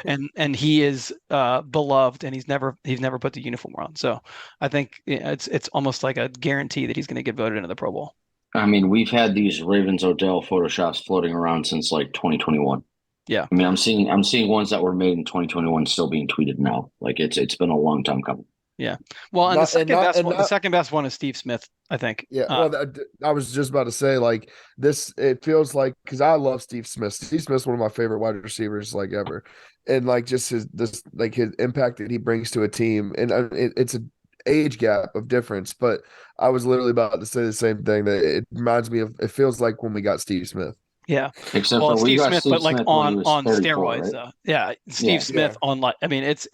and he is beloved, and he's never put the uniform on. So I think it's almost like a guarantee that he's going to get voted into the Pro Bowl. I mean, we've had these Ravens Odell photoshops floating around since like 2021. Yeah. I mean, I'm seeing ones that were made in 2021 still being tweeted now. Like it's been a long time coming. Yeah. Well, and the second best one is Steve Smith, I think. Yeah. I was just about to say, like, this, it feels like, because I love Steve Smith. Steve Smith's one of my favorite wide receivers, like, ever. And like just his impact that he brings to a team. And it's an age gap of difference, but I was literally about to say the same thing, that it reminds me of, it feels like when we got Steve Smith. Yeah. Except for Steve Smith, but like on steroids. Right? Yeah. Steve Smith on, like, I mean, it's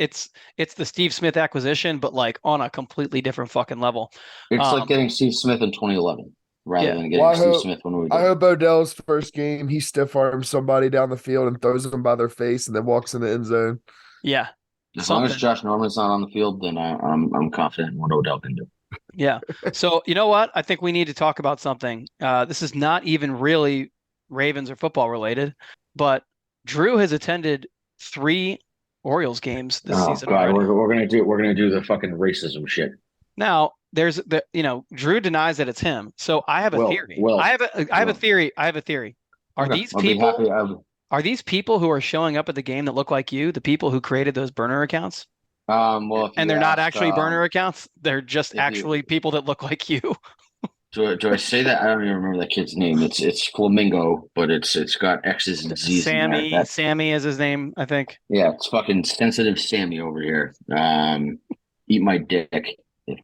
the Steve Smith acquisition, but like on a completely different fucking level. It's like getting Steve Smith in 2011 rather than getting Steve Smith when we did. I hope Odell's first game, he stiff arms somebody down the field and throws them by their face and then walks in the end zone. Yeah. As long as Josh Norman's not on the field, then I'm confident in what Odell can do. Yeah. So you know what? I think we need to talk about something. This is not even really Ravens or football related, but Drew has attended 3 Orioles games this season. God, we're gonna do the fucking racism shit. Now there's Drew denies that it's him. So I have a theory. I have a theory. Are these people who are showing up at the game that look like you, the people who created those burner accounts? Well, and they're not actually burner accounts. They're just actually people that look like you. Do I say that? I don't even remember that kid's name. It's Flamingo, but it's got X's and Z's. Sammy is his name, I think. Yeah, it's fucking sensitive Sammy over here. Eat my dick.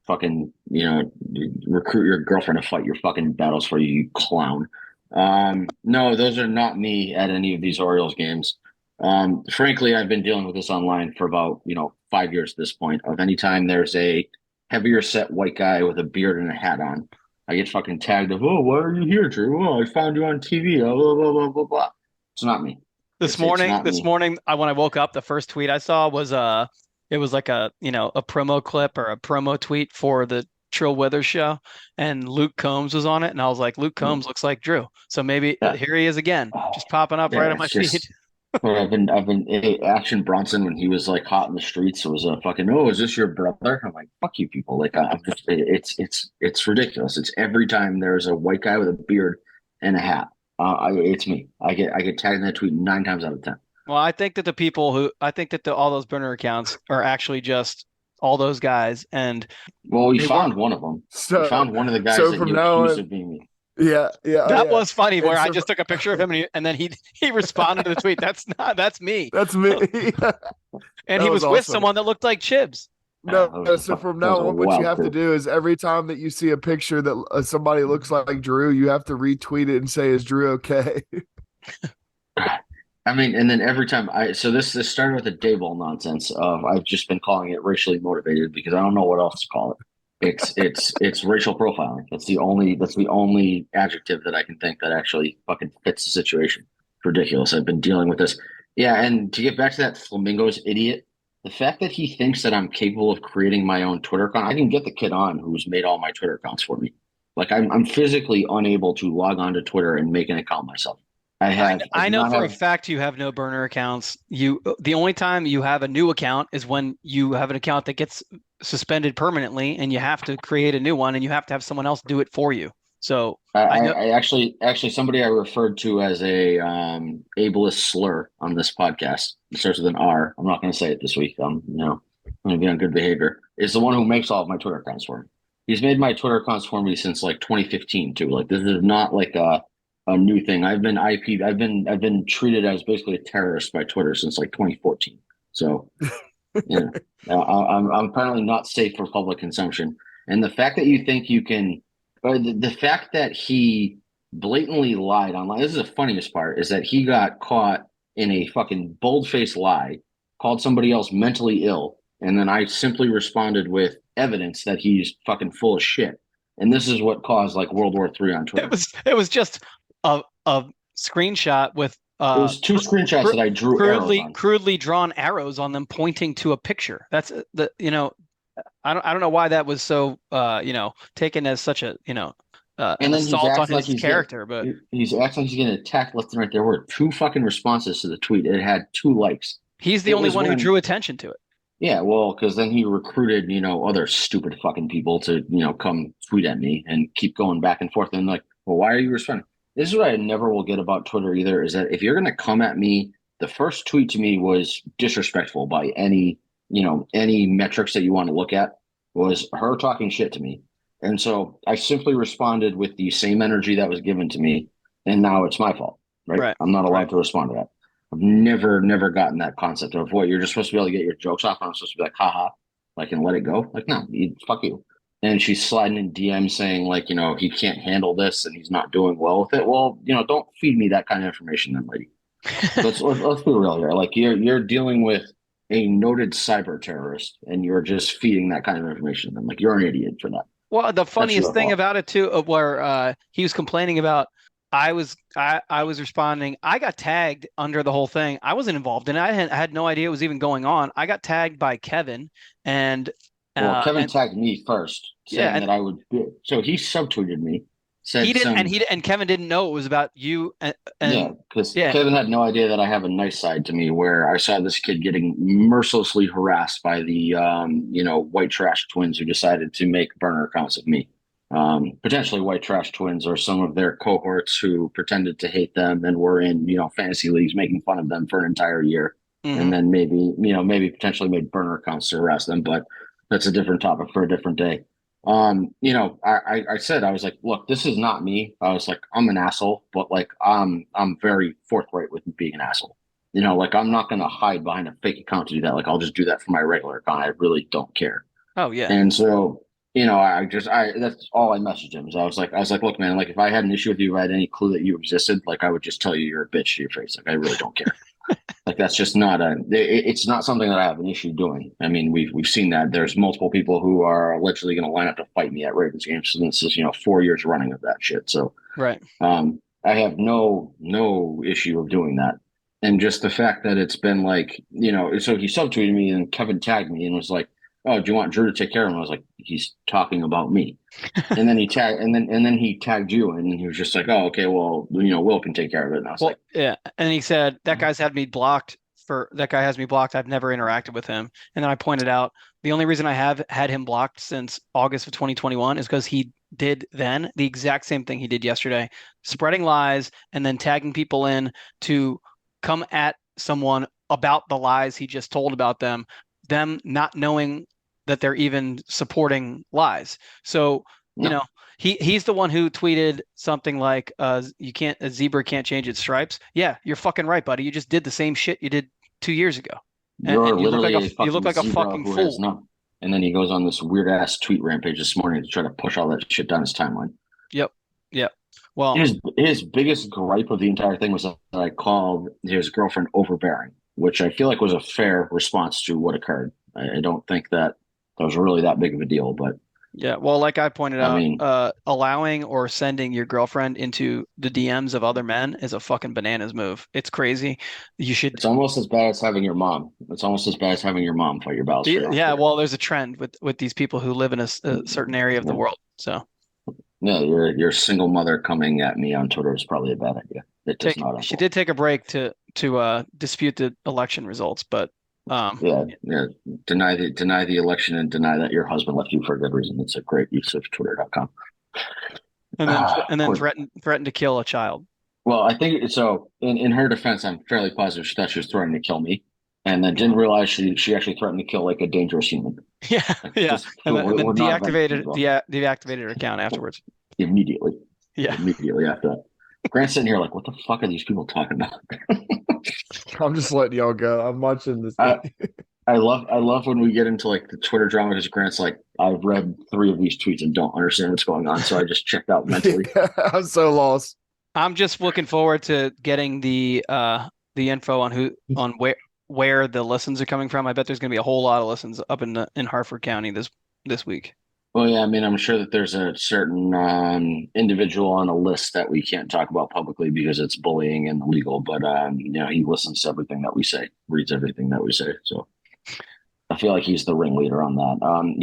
Fucking, recruit your girlfriend to fight your fucking battles for you, you clown. No, those are not me at any of these Orioles games. Frankly, I've been dealing with this online for about 5 years at this point. Of any time there's a heavier set white guy with a beard and a hat on, I get fucking tagged of, oh, why are you here, Drew? Oh, I found you on TV. Blah, blah, blah, blah, blah. It's not me. This morning, when I woke up, the first tweet I saw was it was like a promo clip or a promo tweet for the Trill Withers show, and Luke Combs was on it, and I was like, Luke Combs looks like Drew, so maybe here he is again, just popping up right on my feed. I've been Action Bronson when he was like hot in the streets. It was a fucking, oh, is this your brother? I'm like, fuck you people. Like, I'm just, it's ridiculous. It's every time there's a white guy with a beard and a hat. It's me. I get tagged in that tweet 9 times out of 10. Well, I think that all those burner accounts are actually just all those guys. And we found one of them. So we found one of the guys that you accused of being me. Yeah. That was funny. Where I just took a picture of him, and then he responded to the tweet. That's me. That's me. And he was awesome. With someone that looked like Chibs. No, so from now on, what you have to do is every time that you see a picture that somebody looks like Drew, you have to retweet it and say, "Is Drew okay?" I mean, and then every time this started with the Dayball nonsense of I've just been calling it racially motivated because I don't know what else to call it. It's racial profiling. That's the only adjective that I can think that actually fucking fits the situation. Ridiculous. I've been dealing with this. Yeah, and to get back to that Flamingo's idiot, the fact that he thinks that I'm capable of creating my own Twitter account, I can get the kid on who's made all my Twitter accounts for me. Like I'm physically unable to log on to Twitter and make an account myself. I know for a fact you have no burner accounts. The only time you have a new account is when you have an account that gets suspended permanently, and you have to create a new one, and you have to have someone else do it for you. So I actually somebody I referred to as a ableist slur on this podcast. It starts with an R. I'm not going to say it this week. I'm going to be on good behavior. Is the one who makes all of my Twitter accounts for me. He's made my Twitter accounts for me since like 2015 too. Like this is not like a new thing. I've been treated as basically a terrorist by Twitter since like 2014. So, I'm apparently not safe for public consumption. And the fact that you think you can, or the fact that he blatantly lied online. This is the funniest part: is that he got caught in a fucking bold-faced lie, called somebody else mentally ill, and then I simply responded with evidence that he's fucking full of shit. And this is what caused like World War III on Twitter. It was just a screenshot with it was 2 screenshots that I drew crudely drawn arrows on them pointing to a picture. That's I don't know why that was so taken as such a an assault on his character. But he's acting like he's getting attacked left and right. There were 2 fucking responses to the tweet. It had 2 likes. He's the only one who drew attention to it. Yeah, well, because then he recruited, other stupid fucking people to, come tweet at me and keep going back and forth. And like, well, why are you responding? This is what I never will get about Twitter either, is that if you're going to come at me, the first tweet to me was disrespectful by any metrics that you want to look at, was her talking shit to me. And so I simply responded with the same energy that was given to me. And now it's my fault, right? I'm not allowed to respond to that. I've never gotten that concept of what you're just supposed to be able to get your jokes off. I'm supposed to be like, haha, like, and let it go. Like, no, fuck you. And she's sliding in DMs saying like, he can't handle this and he's not doing well with it. Well, don't feed me that kind of information then, lady. let's be real here. Like you're dealing with a noted cyber terrorist and you're just feeding that kind of information. Then like, you're an idiot for that. Well, the funniest thing about it too, where he was complaining about, I was responding. I got tagged under the whole thing. I wasn't involved in it. I had no idea it was even going on. I got tagged by Kevin, and Kevin tagged me first, saying that I would. So he subtweeted me. He didn't, and Kevin didn't know it was about you. Because Kevin had no idea that I have a nice side to me, where I saw this kid getting mercilessly harassed by the white trash twins who decided to make burner accounts of me. Potentially white trash twins or some of their cohorts who pretended to hate them and were in fantasy leagues making fun of them for an entire year, and then maybe potentially made burner accounts to harass them, but that's a different topic for a different day. I said, I was like, look, this is not me. I was like, I'm an asshole, but like I'm very forthright with being an asshole. Like I'm not gonna hide behind a fake account to do that. Like I'll just do that for my regular account. I really don't care. Oh yeah. And so that's all I messaged him. I was like, look, man, like if I had an issue with you, if I had any clue that you existed, like I would just tell you you're a bitch to your face. Like I really don't care. Like that's just not it's not something that I have an issue doing. I mean, we've seen that there's multiple people who are allegedly going to line up to fight me at Ravens games. So this is 4 years running of that shit. So right. I have no issue of doing that. And just the fact that it's been like, so he subtweeted me and Kevin tagged me and was like, oh, do you want Drew to take care of him? I was like, he's talking about me. And then he tagged, and then he tagged you, and he was just like, oh, okay, well, Will can take care of it. And I was like, yeah. And he said that guy's had me blocked. That guy has me blocked. I've never interacted with him. And then I pointed out the only reason I have had him blocked since August of 2021 is because he did then the exact same thing he did yesterday, spreading lies and then tagging people in to come at someone about the lies he just told about them not knowing that they're even supporting lies. So, he's the one who tweeted something like, a zebra can't change its stripes. Yeah, you're fucking right, buddy. You just did the same shit you did 2 years ago. And you look like a fucking fool. And then he goes on this weird ass tweet rampage this morning to try to push all that shit down his timeline. Yep. Well, his biggest gripe of the entire thing was that I called his girlfriend overbearing, which I feel like was a fair response to what occurred. I don't think that was really that big of a deal, but yeah. Well, like I pointed out, allowing or sending your girlfriend into the DMs of other men is a fucking bananas move. It's crazy. It's almost as bad as having your mom. It's almost as bad as having your mom fight your battles. Yeah. Well, there's a trend with these people who live in a certain area of the world. So. Yeah, your single mother coming at me on Twitter is probably a bad idea. She did take a break to dispute the election results, but deny the election and deny that your husband left you for a good reason. It's a great use of Twitter.com. And then threaten to kill a child. Well, I think so. In her defense, I'm fairly positive she thought she was threatening to kill me, and then didn't realize she actually threatened to kill like a dangerous human. Yeah. And then deactivated her account afterwards. Immediately. Yeah. Immediately after that. Grant's sitting here like, what the fuck are these people talking about? I'm just letting y'all go. I'm watching this. I love when we get into like the Twitter drama because Grant's like, I've read 3 of these tweets and don't understand what's going on, so I just checked out mentally. I'm so lost. I'm just looking forward to getting the info on where the listens are coming from. I bet there's going to be a whole lot of listens up in Hartford County this week. Well, yeah, I mean, I'm sure that there's a certain individual on a list that we can't talk about publicly because it's bullying and illegal. But he listens to everything that we say, reads everything that we say. So I feel like he's the ringleader on that.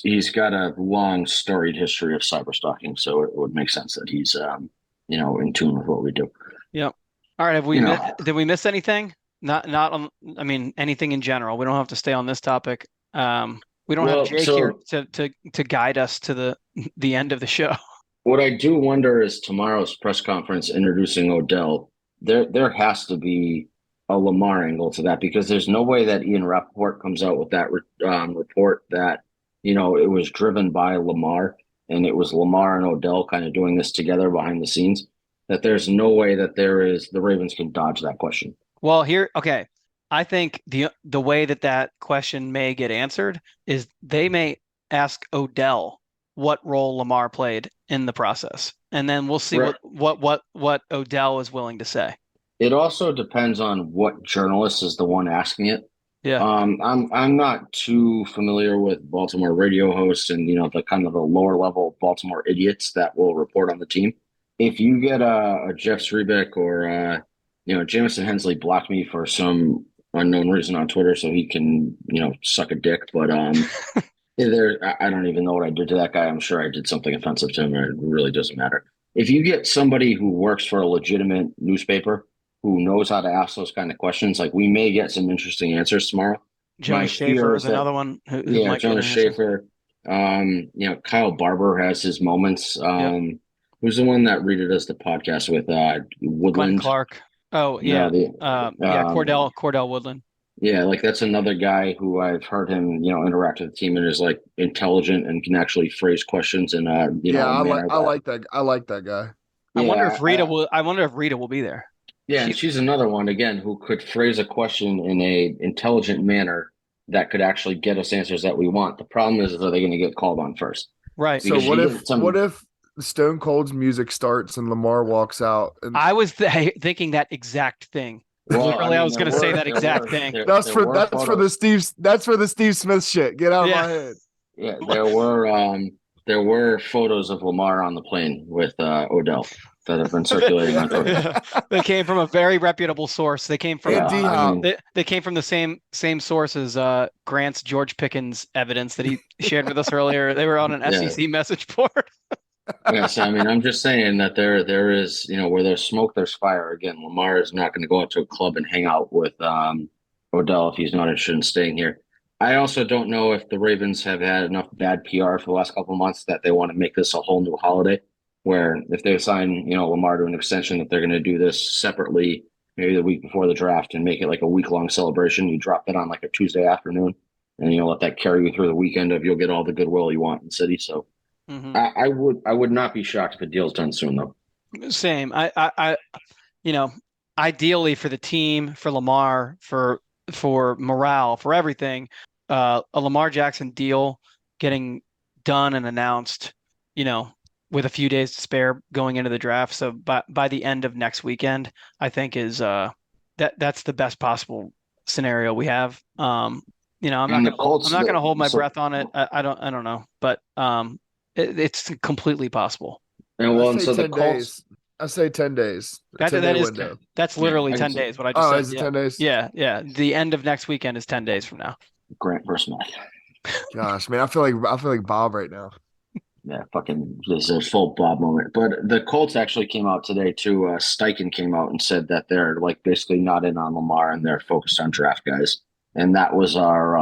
He's got a long storied history of cyber stalking, so it would make sense that he's in tune with what we do. Yep. All right. Did we miss anything? Not on. I mean, anything in general. We don't have to stay on this topic. We don't have Jake here to guide us to the end of the show. What I do wonder is tomorrow's press conference introducing Odell. There has to be a Lamar angle to that, because there's no way that Ian Rappaport comes out with that report that it was driven by Lamar and it was Lamar and Odell kind of doing this together behind the scenes. That there's no way that the Ravens can dodge that question. Well, okay. I think the way that question may get answered is they may ask Odell what role Lamar played in the process, and then we'll see what Odell is willing to say. It also depends on what journalist is the one asking it. Yeah. I'm not too familiar with Baltimore radio hosts and the kind of the lower level Baltimore idiots that will report on the team. If you get a Jeff Zrebiec or Jamison Hensley blocked me for some unknown reason on Twitter, so he can suck a dick. But I don't even know what I did to that guy. I'm sure I did something offensive to him, and it really doesn't matter. If you get somebody who works for a legitimate newspaper who knows how to ask those kind of questions, like, we may get some interesting answers tomorrow. Jonas Schaefer is another one. Jonas Schaefer. Kyle Barber has his moments. Who's the one that readed us the podcast with Woodland? Glenn Clark. Oh yeah, Cordell Woodland. Yeah, like, that's another guy who I've heard him, interact with the team and is like intelligent and can actually phrase questions and I like that guy. I wonder if Rita will be there. Yeah, she's another one again who could phrase a question in a intelligent manner that could actually get us answers that we want. The problem is, are they going to get called on first? Right. So what if Stone Cold's music starts and Lamar walks out? And I was thinking that exact thing. Well, I was going to say that exact thing. That's for the Steve Smith shit. Get out of my head. Yeah, there were photos of Lamar on the plane with Odell that have been circulating on Twitter. They came from a very reputable source. They came from they came from the same source as Grant's George Pickens evidence that he shared with us earlier. They were on an SEC message board. Yes, I mean, I'm just saying that there is, where there's smoke, there's fire. Again, Lamar is not going to go out to a club and hang out with Odell if he's not interested in staying here. I also don't know if the Ravens have had enough bad PR for the last couple of months that they want to make this a whole new holiday, where if they sign, Lamar to an extension, that they're going to do this separately, maybe the week before the draft, and make it like a week-long celebration. You drop it on like a Tuesday afternoon, and let that carry you through the weekend you'll get all the goodwill you want in the city. So I would not be shocked if the deal's done soon, though. Same. I ideally for the team, for Lamar, for morale, for everything, a Lamar Jackson deal getting done and announced, with a few days to spare going into the draft. So by the end of next weekend, I think is that's the best possible scenario we have. I'm not going to hold my breath on it. I don't know, but it's completely possible. And so the Colts. I say 10 days. That's literally 10 days. What I just said. Is it 10 days? Yeah. The end of next weekend is 10 days from now. Grant versus Matt. Gosh, man, I feel like Bob right now. Yeah, fucking, this is a full Bob moment. But the Colts actually came out today too. Steichen came out and said that they're like basically not in on Lamar and they're focused on draft guys. And that was our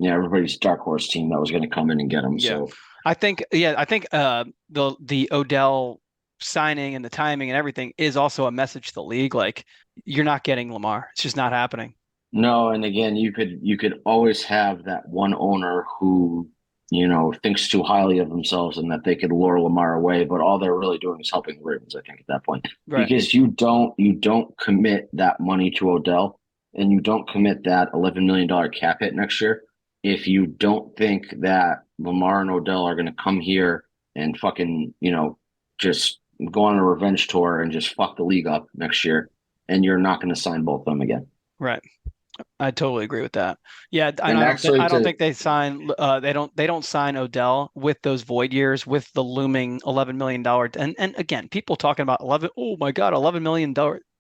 everybody's dark horse team that was going to come in and get him. Yeah. So I think the Odell signing and the timing and everything is also a message to the league. Like, you're not getting Lamar. It's just not happening. No, and again, you could always have that one owner who thinks too highly of themselves and that they could lure Lamar away, but all they're really doing is helping the Ravens, I think, at that point. Right. Because you don't commit that money to Odell, and you don't commit that $11 million cap hit next year if you don't think that Lamar and Odell are going to come here and fucking just go on a revenge tour and just fuck the league up next year, and you're not going to sign both of them again. Right. I totally agree with that. Yeah, I don't think they sign. They don't sign Odell with those void years, with the looming $11 million. And again, people talking about $11 million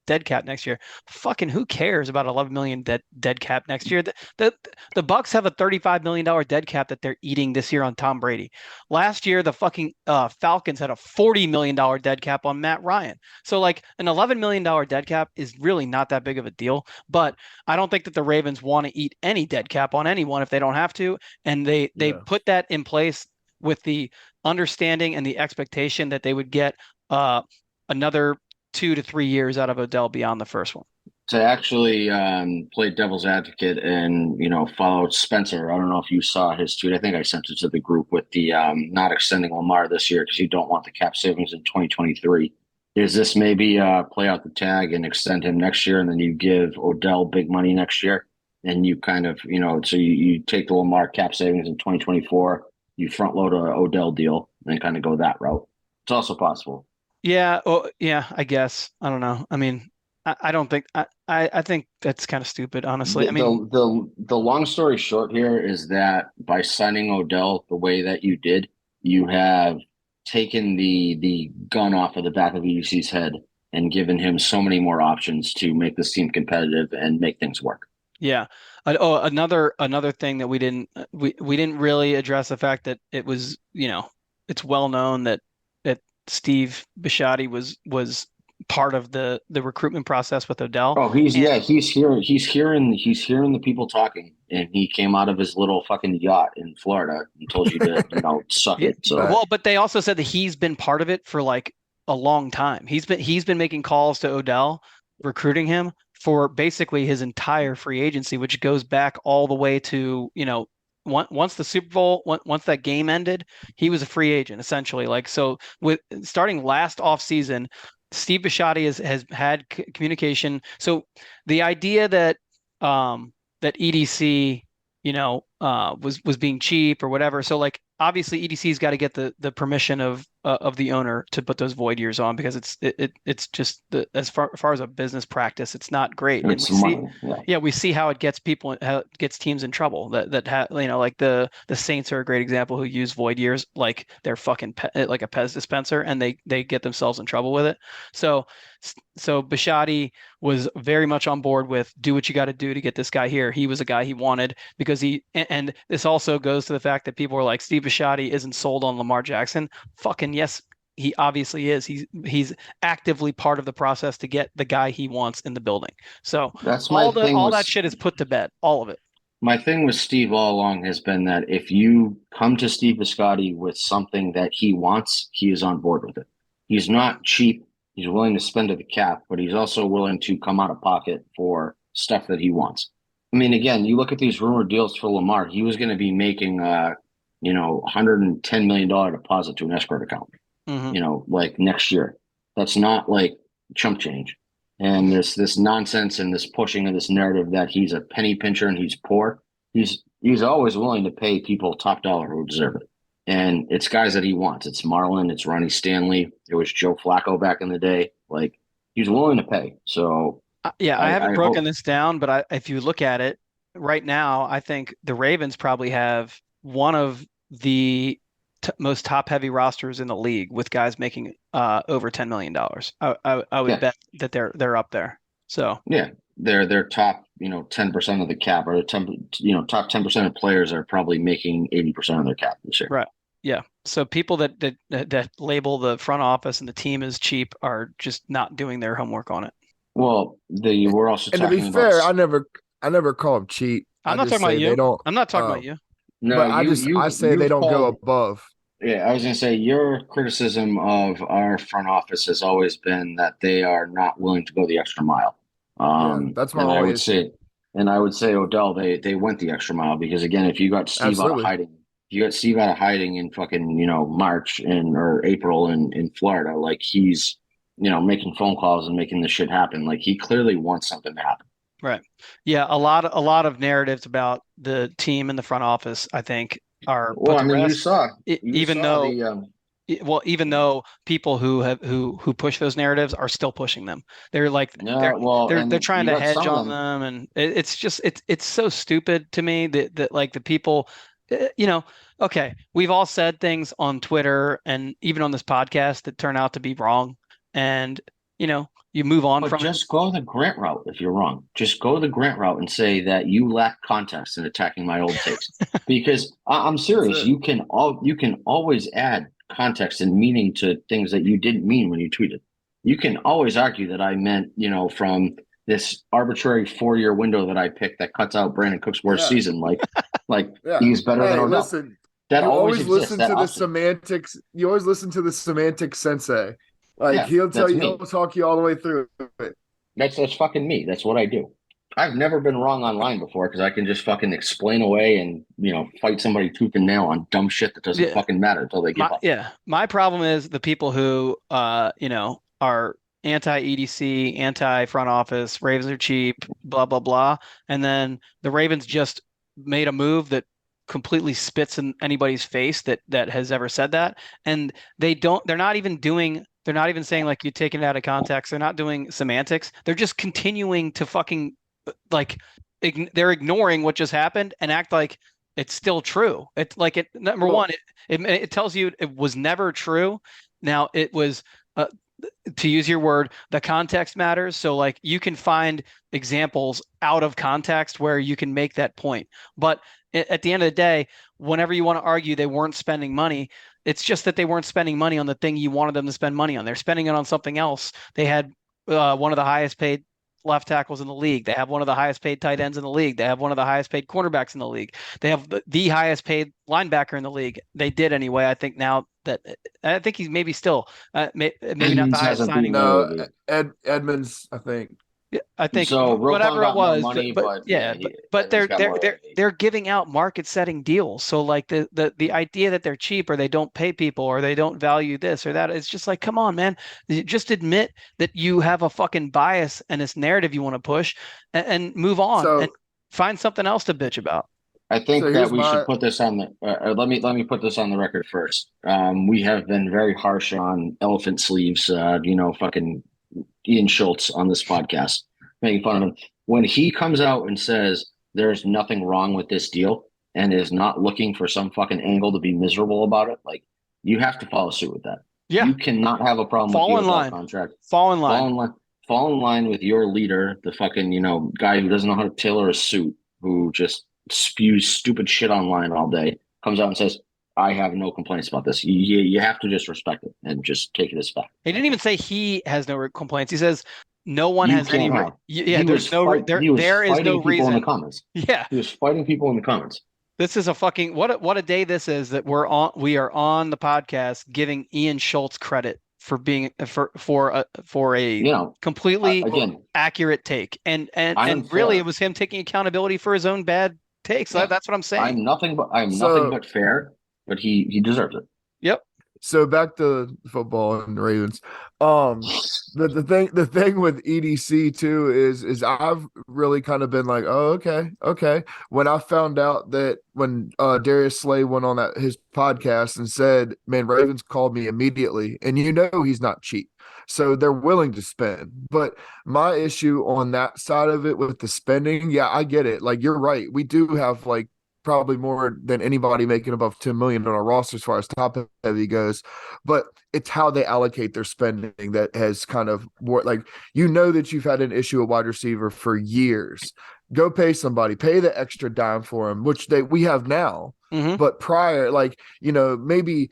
dead cap next year. Fucking who cares about 11 million dead cap next year? The Bucks have a $35 million dead cap that they're eating this year on Tom Brady. Last year, the fucking Falcons had a $40 million dead cap on Matt Ryan. So like an $11 million dead cap is really not that big of a deal. But I don't think that the Ravens want to eat any dead cap on anyone if they don't have to. And they put that in place with the understanding and the expectation that they would get another 2 to 3 years out of Odell beyond the first one. To actually play devil's advocate and, follow Spencer. I don't know if you saw his tweet. I think I sent it to the group with the not extending Lamar this year because you don't want the cap savings in 2023. Is this maybe play out the tag and extend him next year, and then you give Odell big money next year? And you kind of, so you take the Lamar cap savings in 2024, you front load a Odell deal and kind of go that route. It's also possible. Yeah. Oh, yeah, I guess. I don't know. I mean, I don't think I think that's kind of stupid, honestly. The long story short here is that by signing Odell the way that you did, you have taken the gun off of the back of EDC's head and given him so many more options to make this team competitive and make things work. Yeah. Another thing that we didn't really address the fact that it was, it's well known that Steve Bisciotti was part of the recruitment process with Odell. Oh, he's hearing the people talking, and he came out of his little fucking yacht in Florida and told you to suck it. So well, but they also said that he's been part of it for like a long time. He's been making calls to Odell, recruiting him for basically his entire free agency, which goes back all the way to, once the Super Bowl, once that game ended, he was a free agent essentially. Like, so with starting last offseason, Steve Bisciotti has had communication. So the idea that EDC, was being cheap or whatever. So like obviously EDC's got to get the permission of the owner to put those void years on, because it's just as far as a business practice, it's not great. And we see how it gets how it gets teams in trouble that like the Saints are a great example, who use void years like they're fucking like a Pez dispenser, and they get themselves in trouble with it. So Bisciotti was very much on board with do what you got to do to get this guy here. He was a guy he wanted because and this also goes to the fact that people were like, Steve Bisciotti isn't sold on Lamar Jackson. Fucking yes, he obviously is. He's actively part of the process to get the guy he wants in the building. So that's all that shit is put to bed, all of it. My thing with Steve all along has been that if you come to Steve Bisciotti with something that he wants, he is on board with it. He's not cheap. He's willing to spend at the cap, but he's also willing to come out of pocket for stuff that he wants. I mean, again, you look at these rumored deals for Lamar. He was going to be making, $110 million deposit to an escrow account, like next year. That's not like chump change. And this nonsense and this pushing of this narrative that he's a penny pincher and he's poor. He's always willing to pay people top dollar who deserve it. And it's guys that he wants. It's Marlon. It's Ronnie Stanley. It was Joe Flacco back in the day. Like, he's willing to pay. So I haven't broken this down, but if you look at it right now, I think the Ravens probably have one of the most top-heavy rosters in the league, with guys making over $10 million. I would bet that they're up there. So yeah, they're top 10% of the cap, or top 10% of players are probably making 80% of their cap this year. Right. Yeah. So people that label the front office and the team as cheap are just not doing their homework on it. Well, we're also and talking to be fair, I never call them cheap. I'm not talking about you. I'm not talking about you. No, but I say they don't go above. Yeah, I was going to say your criticism of our front office has always been that they are not willing to go the extra mile. That's my only issue. And I would say Odell, they went the extra mile, because again, if you got Steve out of hiding, in fucking March or April in Florida, like he's making phone calls and making this shit happen. Like, he clearly wants something to happen. Right. Yeah, a lot of narratives about the team in the front office, I think, are well. I mean, even though people who push those narratives are still pushing them. They're like they're trying to hedge on them, and it's just it's so stupid to me that like the people, okay, we've all said things on Twitter and even on this podcast that turn out to be wrong, and you move on but from just go the Grant route if you're wrong. Just go the Grant route and say that you lack context in attacking my old takes. Because I'm serious. You can always add context and meaning to things that you didn't mean when you tweeted. You can always argue that I meant, from this arbitrary 4-year window that I picked that cuts out Brandon Cook's worst season. He's better than Odell. Listen, that you always always exists. listen to the semantics. You always listen to the semantic sensei. He'll tell you, he'll talk you all the way through it. That's fucking me. That's what I do. I've never been wrong online before because I can just fucking explain away and, fight somebody tooth and nail on dumb shit that doesn't fucking matter until they give up. Yeah. My problem is the people who, are anti-EDC, anti-front office, Ravens are cheap, blah, blah, blah. And then the Ravens just made a move that completely spits in anybody's face that has ever said that. And they're not even saying like you're taking it out of context. They're not doing semantics. They're just continuing to fucking they're ignoring what just happened and act like it's still true. It's like number one, it tells you it was never true. Now it was, to use your word, the context matters. So like you can find examples out of context where you can make that point. But at the end of the day, whenever you want to argue they weren't spending money, it's just that they weren't spending money on the thing you wanted them to spend money on. They're spending it on something else. They had one of the highest paid left tackles in the league. They have one of the highest paid tight ends in the league. They have one of the highest paid cornerbacks in the league. They have the highest paid linebacker in the league. They did anyway. I think he's maybe still maybe not the highest signing. No, Edmonds, I think. Yeah, I think so. Whatever it was, money, but they're giving out market setting deals. So like the idea that they're cheap or they don't pay people or they don't value this or that, it's just like, come on, man, just admit that you have a fucking bias and this narrative you want to push and move on and find something else to bitch about. I think that we should put this on the. Let me put this on the record first. We have been very harsh on elephant sleeves. Fucking Ian Schultz on this podcast, making fun of him when he comes out and says there's nothing wrong with this deal and is not looking for some fucking angle to be miserable about it. Like, you have to follow suit with that. Yeah, you cannot have a problem with your contract. Fall in line with your leader, the fucking guy who doesn't know how to tailor a suit, who just spews stupid shit online all day, comes out and says, I have no complaints about this. You have to just respect it and just take it as fact. He didn't even say he has no complaints. He says no one has any. Yeah, there's no. There is no reason. In the comments. Yeah, he was fighting people in the comments. This is a fucking what a day this is that we are on the podcast giving Ian Schultz credit for being for a completely accurate take and really it was him taking accountability for his own bad takes. Yeah. That's what I'm saying. I'm nothing but fair. But he deserves it. Yep. So back to football and the Ravens. The thing with EDC too is I've really kind of been like, oh, okay. When I found out that when Darius Slay went on his podcast and said, man, Ravens called me immediately, and he's not cheap. So they're willing to spend. But my issue on that side of it with the spending, yeah, I get it. Like, you're right. We do have like probably more than anybody making above 10 million on our roster as far as top heavy goes, but it's how they allocate their spending that has kind of more like, that you've had an issue at wide receiver for years. Go pay somebody, pay the extra dime for him, which we have now. Mm-hmm. But prior, maybe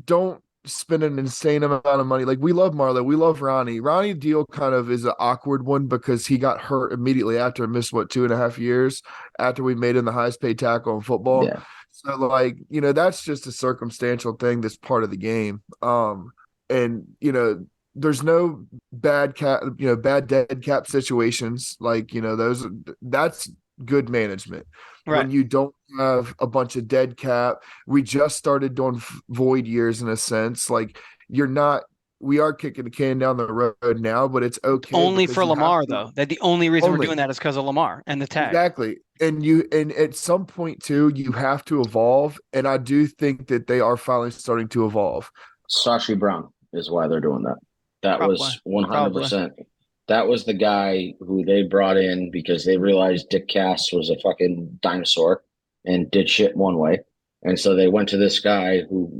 don't spend an insane amount of money. Like, we love Marlo, we love Ronnie. Ronnie deal kind of is an awkward one because he got hurt immediately after, missed 2.5 years after we made him the highest paid tackle in football. Yeah. So that's just a circumstantial thing that's part of the game. There's no bad dead cap situations. That's good management. Right. When you don't have a bunch of dead cap, we just started doing void years in a sense. We are kicking the can down the road now, but it's okay. Only for Lamar, though. That the only reason we're doing that is because of Lamar and the tag. Exactly. And at some point too, you have to evolve. And I do think that they are finally starting to evolve. Sashi Brown is why they're doing that. That Probably. Was 100%. Probably. That was the guy who they brought in because they realized Dick Cass was a fucking dinosaur and did shit one way. And so they went to this guy who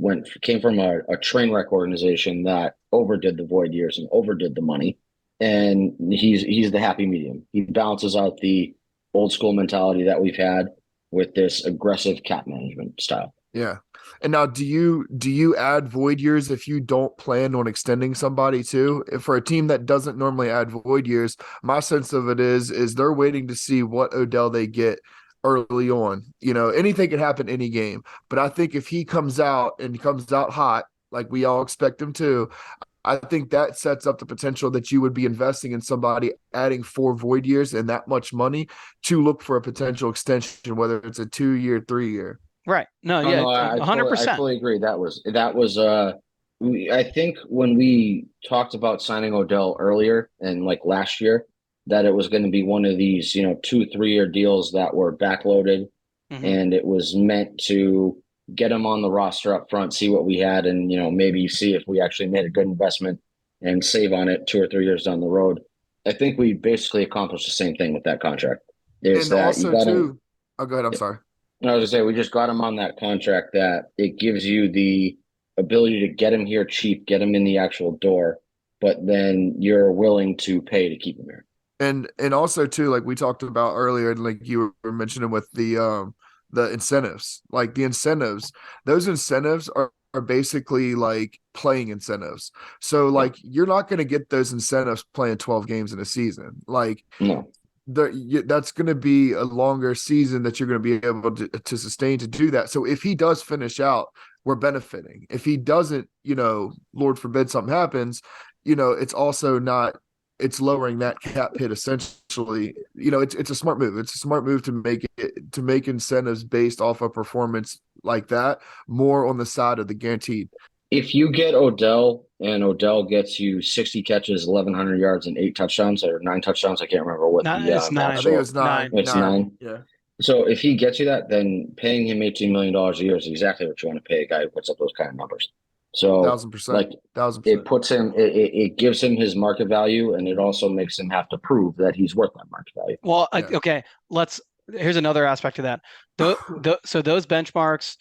came from a train wreck organization that overdid the void years and overdid the money and he's the happy medium. He balances out the old school mentality that we've had with this aggressive cap management style. Yeah. And now do you add void years if you don't plan on extending somebody too? If for a team that doesn't normally add void years, my sense of it is they're waiting to see what Odell they get early on. Anything could happen any game. But I think if he comes out hot, like we all expect him to, I think that sets up the potential that you would be investing in somebody adding 4 void years and that much money to look for a potential extension, whether it's a 2-year, 3-year. Right. No, yeah, 100%. I fully agree. That was I think when we talked about signing Odell earlier and like last year, that it was going to be one of these, 2-3-year deals that were backloaded, and it was meant to get him on the roster up front, see what we had, and maybe see if we actually made a good investment and save on it 2 or 3 years down the road. I think we basically accomplished the same thing with that contract. Go ahead. I'm sorry. I was gonna say we just got him on that contract that it gives you the ability to get him here cheap, get him in the actual door, but then you're willing to pay to keep him here. And also too, like we talked about earlier, like you were mentioning with the incentives, like the incentives, those incentives are basically like playing incentives. So like you're not going to get those incentives playing 12 games in a season. Like no. That's going to be a longer season that you're going to be able to sustain to do that. So if he does finish out, we're benefiting. If he doesn't, Lord forbid something happens, it's also not, it's lowering that cap hit essentially. It's a smart move. It's a smart move to make incentives based off of performance like that more on the side of the guaranteed. If you get Odell and Odell gets you 60 catches, 1,100 yards, and 8 touchdowns or 9 touchdowns, I can't remember what it's 9. I think it was 9. It's 9. Yeah. So if he gets you that, then paying him $18 million a year is exactly what you want to pay a guy who puts up those kind of numbers. So 1,000%. like 1,000%. it puts him, it gives him his market value, and it also makes him have to prove that he's worth that market value. Well, okay, here's another aspect of that. So those benchmarks,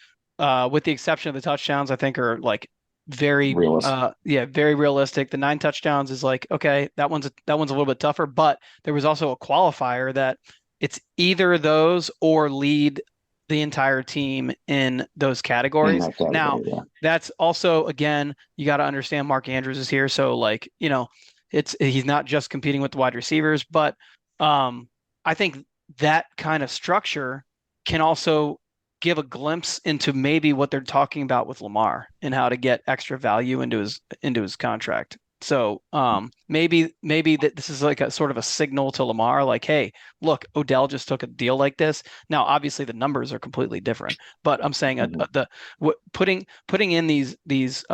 with the exception of the touchdowns, I think are like very realistic. Very realistic. The 9 touchdowns is like, okay, that one's a little bit tougher, but there was also a qualifier that it's either those or lead the entire team in those categories. Now, that's also, again, you got to understand Mark Andrews is here. So like, he's not just competing with the wide receivers, but I think that kind of structure can also give a glimpse into maybe what they're talking about with Lamar and how to get extra value into his contract. So maybe that this is like a sort of a signal to Lamar, like, hey, look, Odell just took a deal like this. Now, obviously, the numbers are completely different, but I'm saying putting in these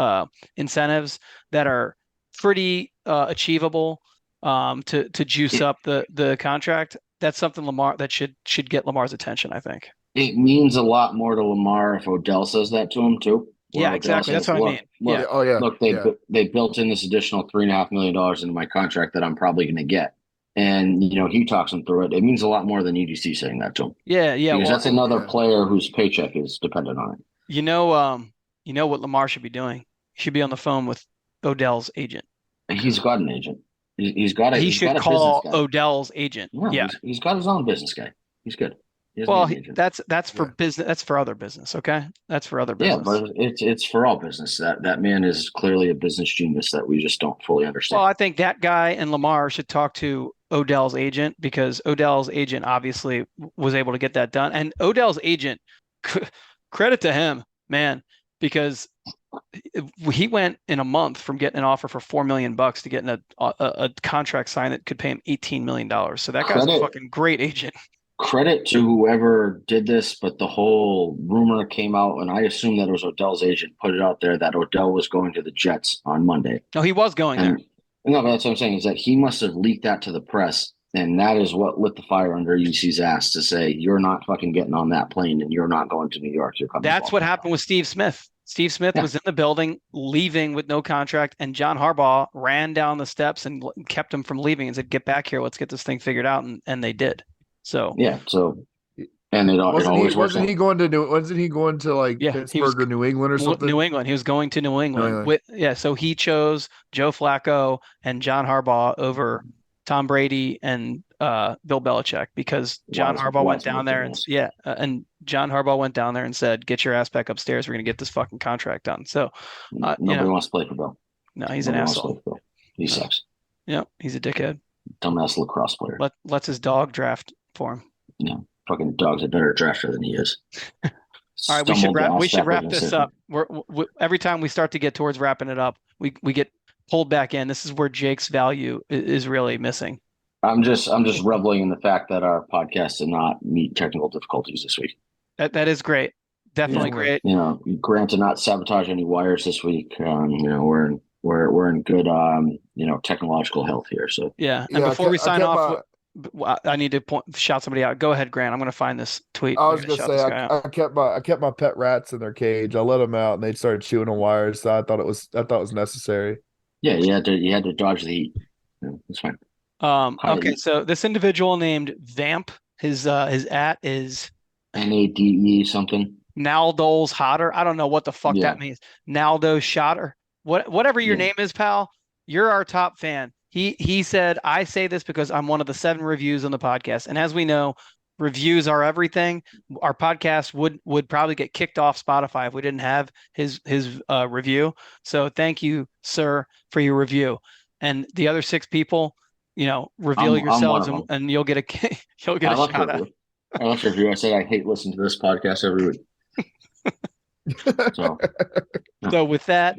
incentives that are pretty achievable to juice up the contract. That's something Lamar that should get Lamar's attention, I think. It means a lot more to Lamar if Odell says that to him too. Yeah, exactly. That's what I mean. Look, oh yeah. Look, they built in this additional $3.5 million into my contract that I'm probably going to get, and he talks him through it. It means a lot more than EDC saying that to him. Yeah. Because that's another player whose paycheck is dependent on it. You know what Lamar should be doing? He should be on the phone with Odell's agent. He's got an agent. He should call Odell's agent. Yeah. He's got his own business guy. He's good. Well, that's for business. That's for other business. Okay, that's for other business. Yeah, but it's for all business. That man is clearly a business genius that we just don't fully understand. Well, I think that guy and Lamar should talk to Odell's agent, because Odell's agent obviously was able to get that done. And Odell's agent, credit to him, man, because he went in a month from getting an offer for $4 million to getting a contract signed that could pay him $18 million. So that guy's a fucking great agent. Credit to whoever did this, but the whole rumor came out, and I assume that it was Odell's agent put it out there that Odell was going to the Jets on Monday. No, he was going there. No, but that's what I'm saying, is that he must have leaked that to the press, and that is what lit the fire under UC's ass to say, you're not fucking getting on that plane, and you're not going to New York. You're coming. That's what happened with Steve Smith. Steve Smith was in the building, leaving with no contract, and John Harbaugh ran down the steps and kept him from leaving and said, get back here, let's get this thing figured out, and they did. So And wasn't he going to like Pittsburgh or New England or something? New England. He was going to New England. So he chose Joe Flacco and John Harbaugh over Tom Brady and Bill Belichick because John Harbaugh went down there and John Harbaugh went down there and said, "Get your ass back upstairs. We're going to get this fucking contract done." So nobody wants to play for Bill. No, he's an asshole. He sucks. Yeah, he's a dickhead. Dumbass lacrosse player. Lets his dog draft for him. Yeah, fucking dog's a better drafter than he is. All right, we should wrap this up. We every time we start to get towards wrapping it up, we get pulled back in. This is where Jake's value is really missing. I'm just reveling in the fact that our podcast did not meet technical difficulties this week. That is great. Definitely great. Grant did not sabotage any wires this week. We're in good technological health here. So and before we sign off, I need to shout somebody out. Go ahead, Grant. I'm going to find this tweet. I was going to say I kept my pet rats in their cage. I let them out, and they started chewing on wires. So I thought it was necessary. Yeah, you had to dodge the heat. Yeah, it's fine. Okay, so this individual named Vamp, his at is NADE something. Naldo's Hotter. I don't know what the fuck that means. Naldo Shotter. Whatever your name is, pal, you're our top fan. He said, I say this because I'm one of the 7 reviews on the podcast. And as we know, reviews are everything. Our podcast would probably get kicked off Spotify if we didn't have his review. So thank you, sir, for your review. And the other 6 people, reveal yourselves and you'll get a shout out. I love your review. I say I hate listening to this podcast every week. So with that,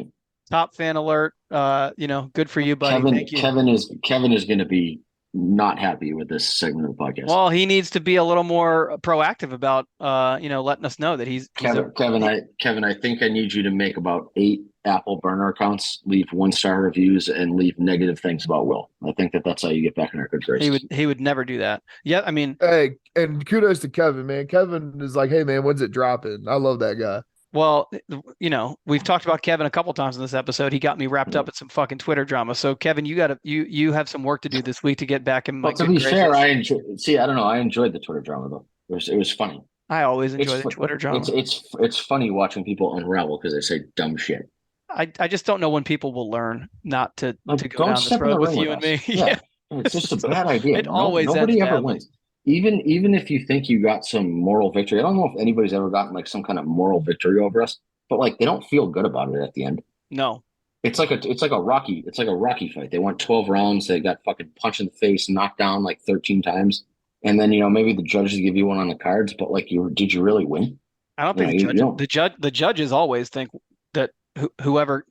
top fan alert. Good for you, buddy. Thank you. Kevin is going to be not happy with this segment of the podcast. Well, he needs to be a little more proactive about, letting us know that he's Kevin. I think I need you to make about 8 Apple burner accounts, leave 1-star reviews, and leave negative things about Will. I think that's how you get back in our good graces. He would never do that. Yeah, I mean, hey, and kudos to Kevin, man. Kevin is like, hey, man, when's it dropping? I love that guy. Well, we've talked about Kevin a couple times in this episode. He got me wrapped up in some fucking Twitter drama. So, Kevin, you have some work to do this week to get back in my. Well, to be fair, I enjoyed the Twitter drama though. It was funny. I always enjoy the Twitter drama. It's funny watching people unravel because they say dumb shit. I just don't know when people will learn not to go down this road with you and me. Yeah. It's just a bad idea. Nobody ever wins. Even if you think you got some moral victory, I don't know if anybody's ever gotten like some kind of moral victory over us, but like they don't feel good about it at the end. No. It's like a Rocky fight. They went 12 rounds, they got fucking punched in the face, knocked down like 13 times. And then, maybe the judges give you one on the cards, but like did you really win? I don't think the judges always think that whoever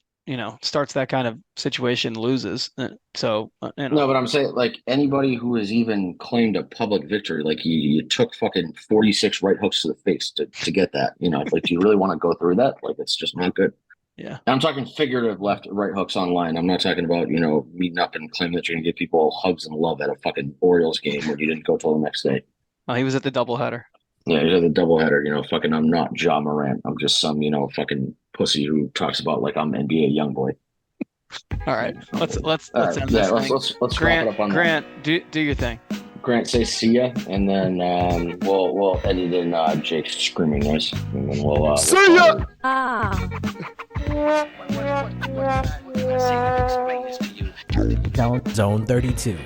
starts that kind of situation loses. So no, but I'm saying like anybody who has even claimed a public victory, like you took fucking 46 right hooks to the face to get that. Like do you really want to go through that? Like it's just not good. Yeah, and I'm talking figurative right hooks online. I'm not talking about meeting up and claiming that you're gonna give people hugs and love at a fucking Orioles game when you didn't go till the next day. Oh, he was at the doubleheader. Yeah, he's at the doubleheader. Fucking I'm not Ja Morant. I'm just some fucking pussy who talks about like I'm NBA young boy. All right, let's end this thing. Let's Grant, wrap it up on Grant, that. Do your thing. Grant, say see ya, and then we'll edit in Jake's screaming noise, and then we'll see ya. Zone 32.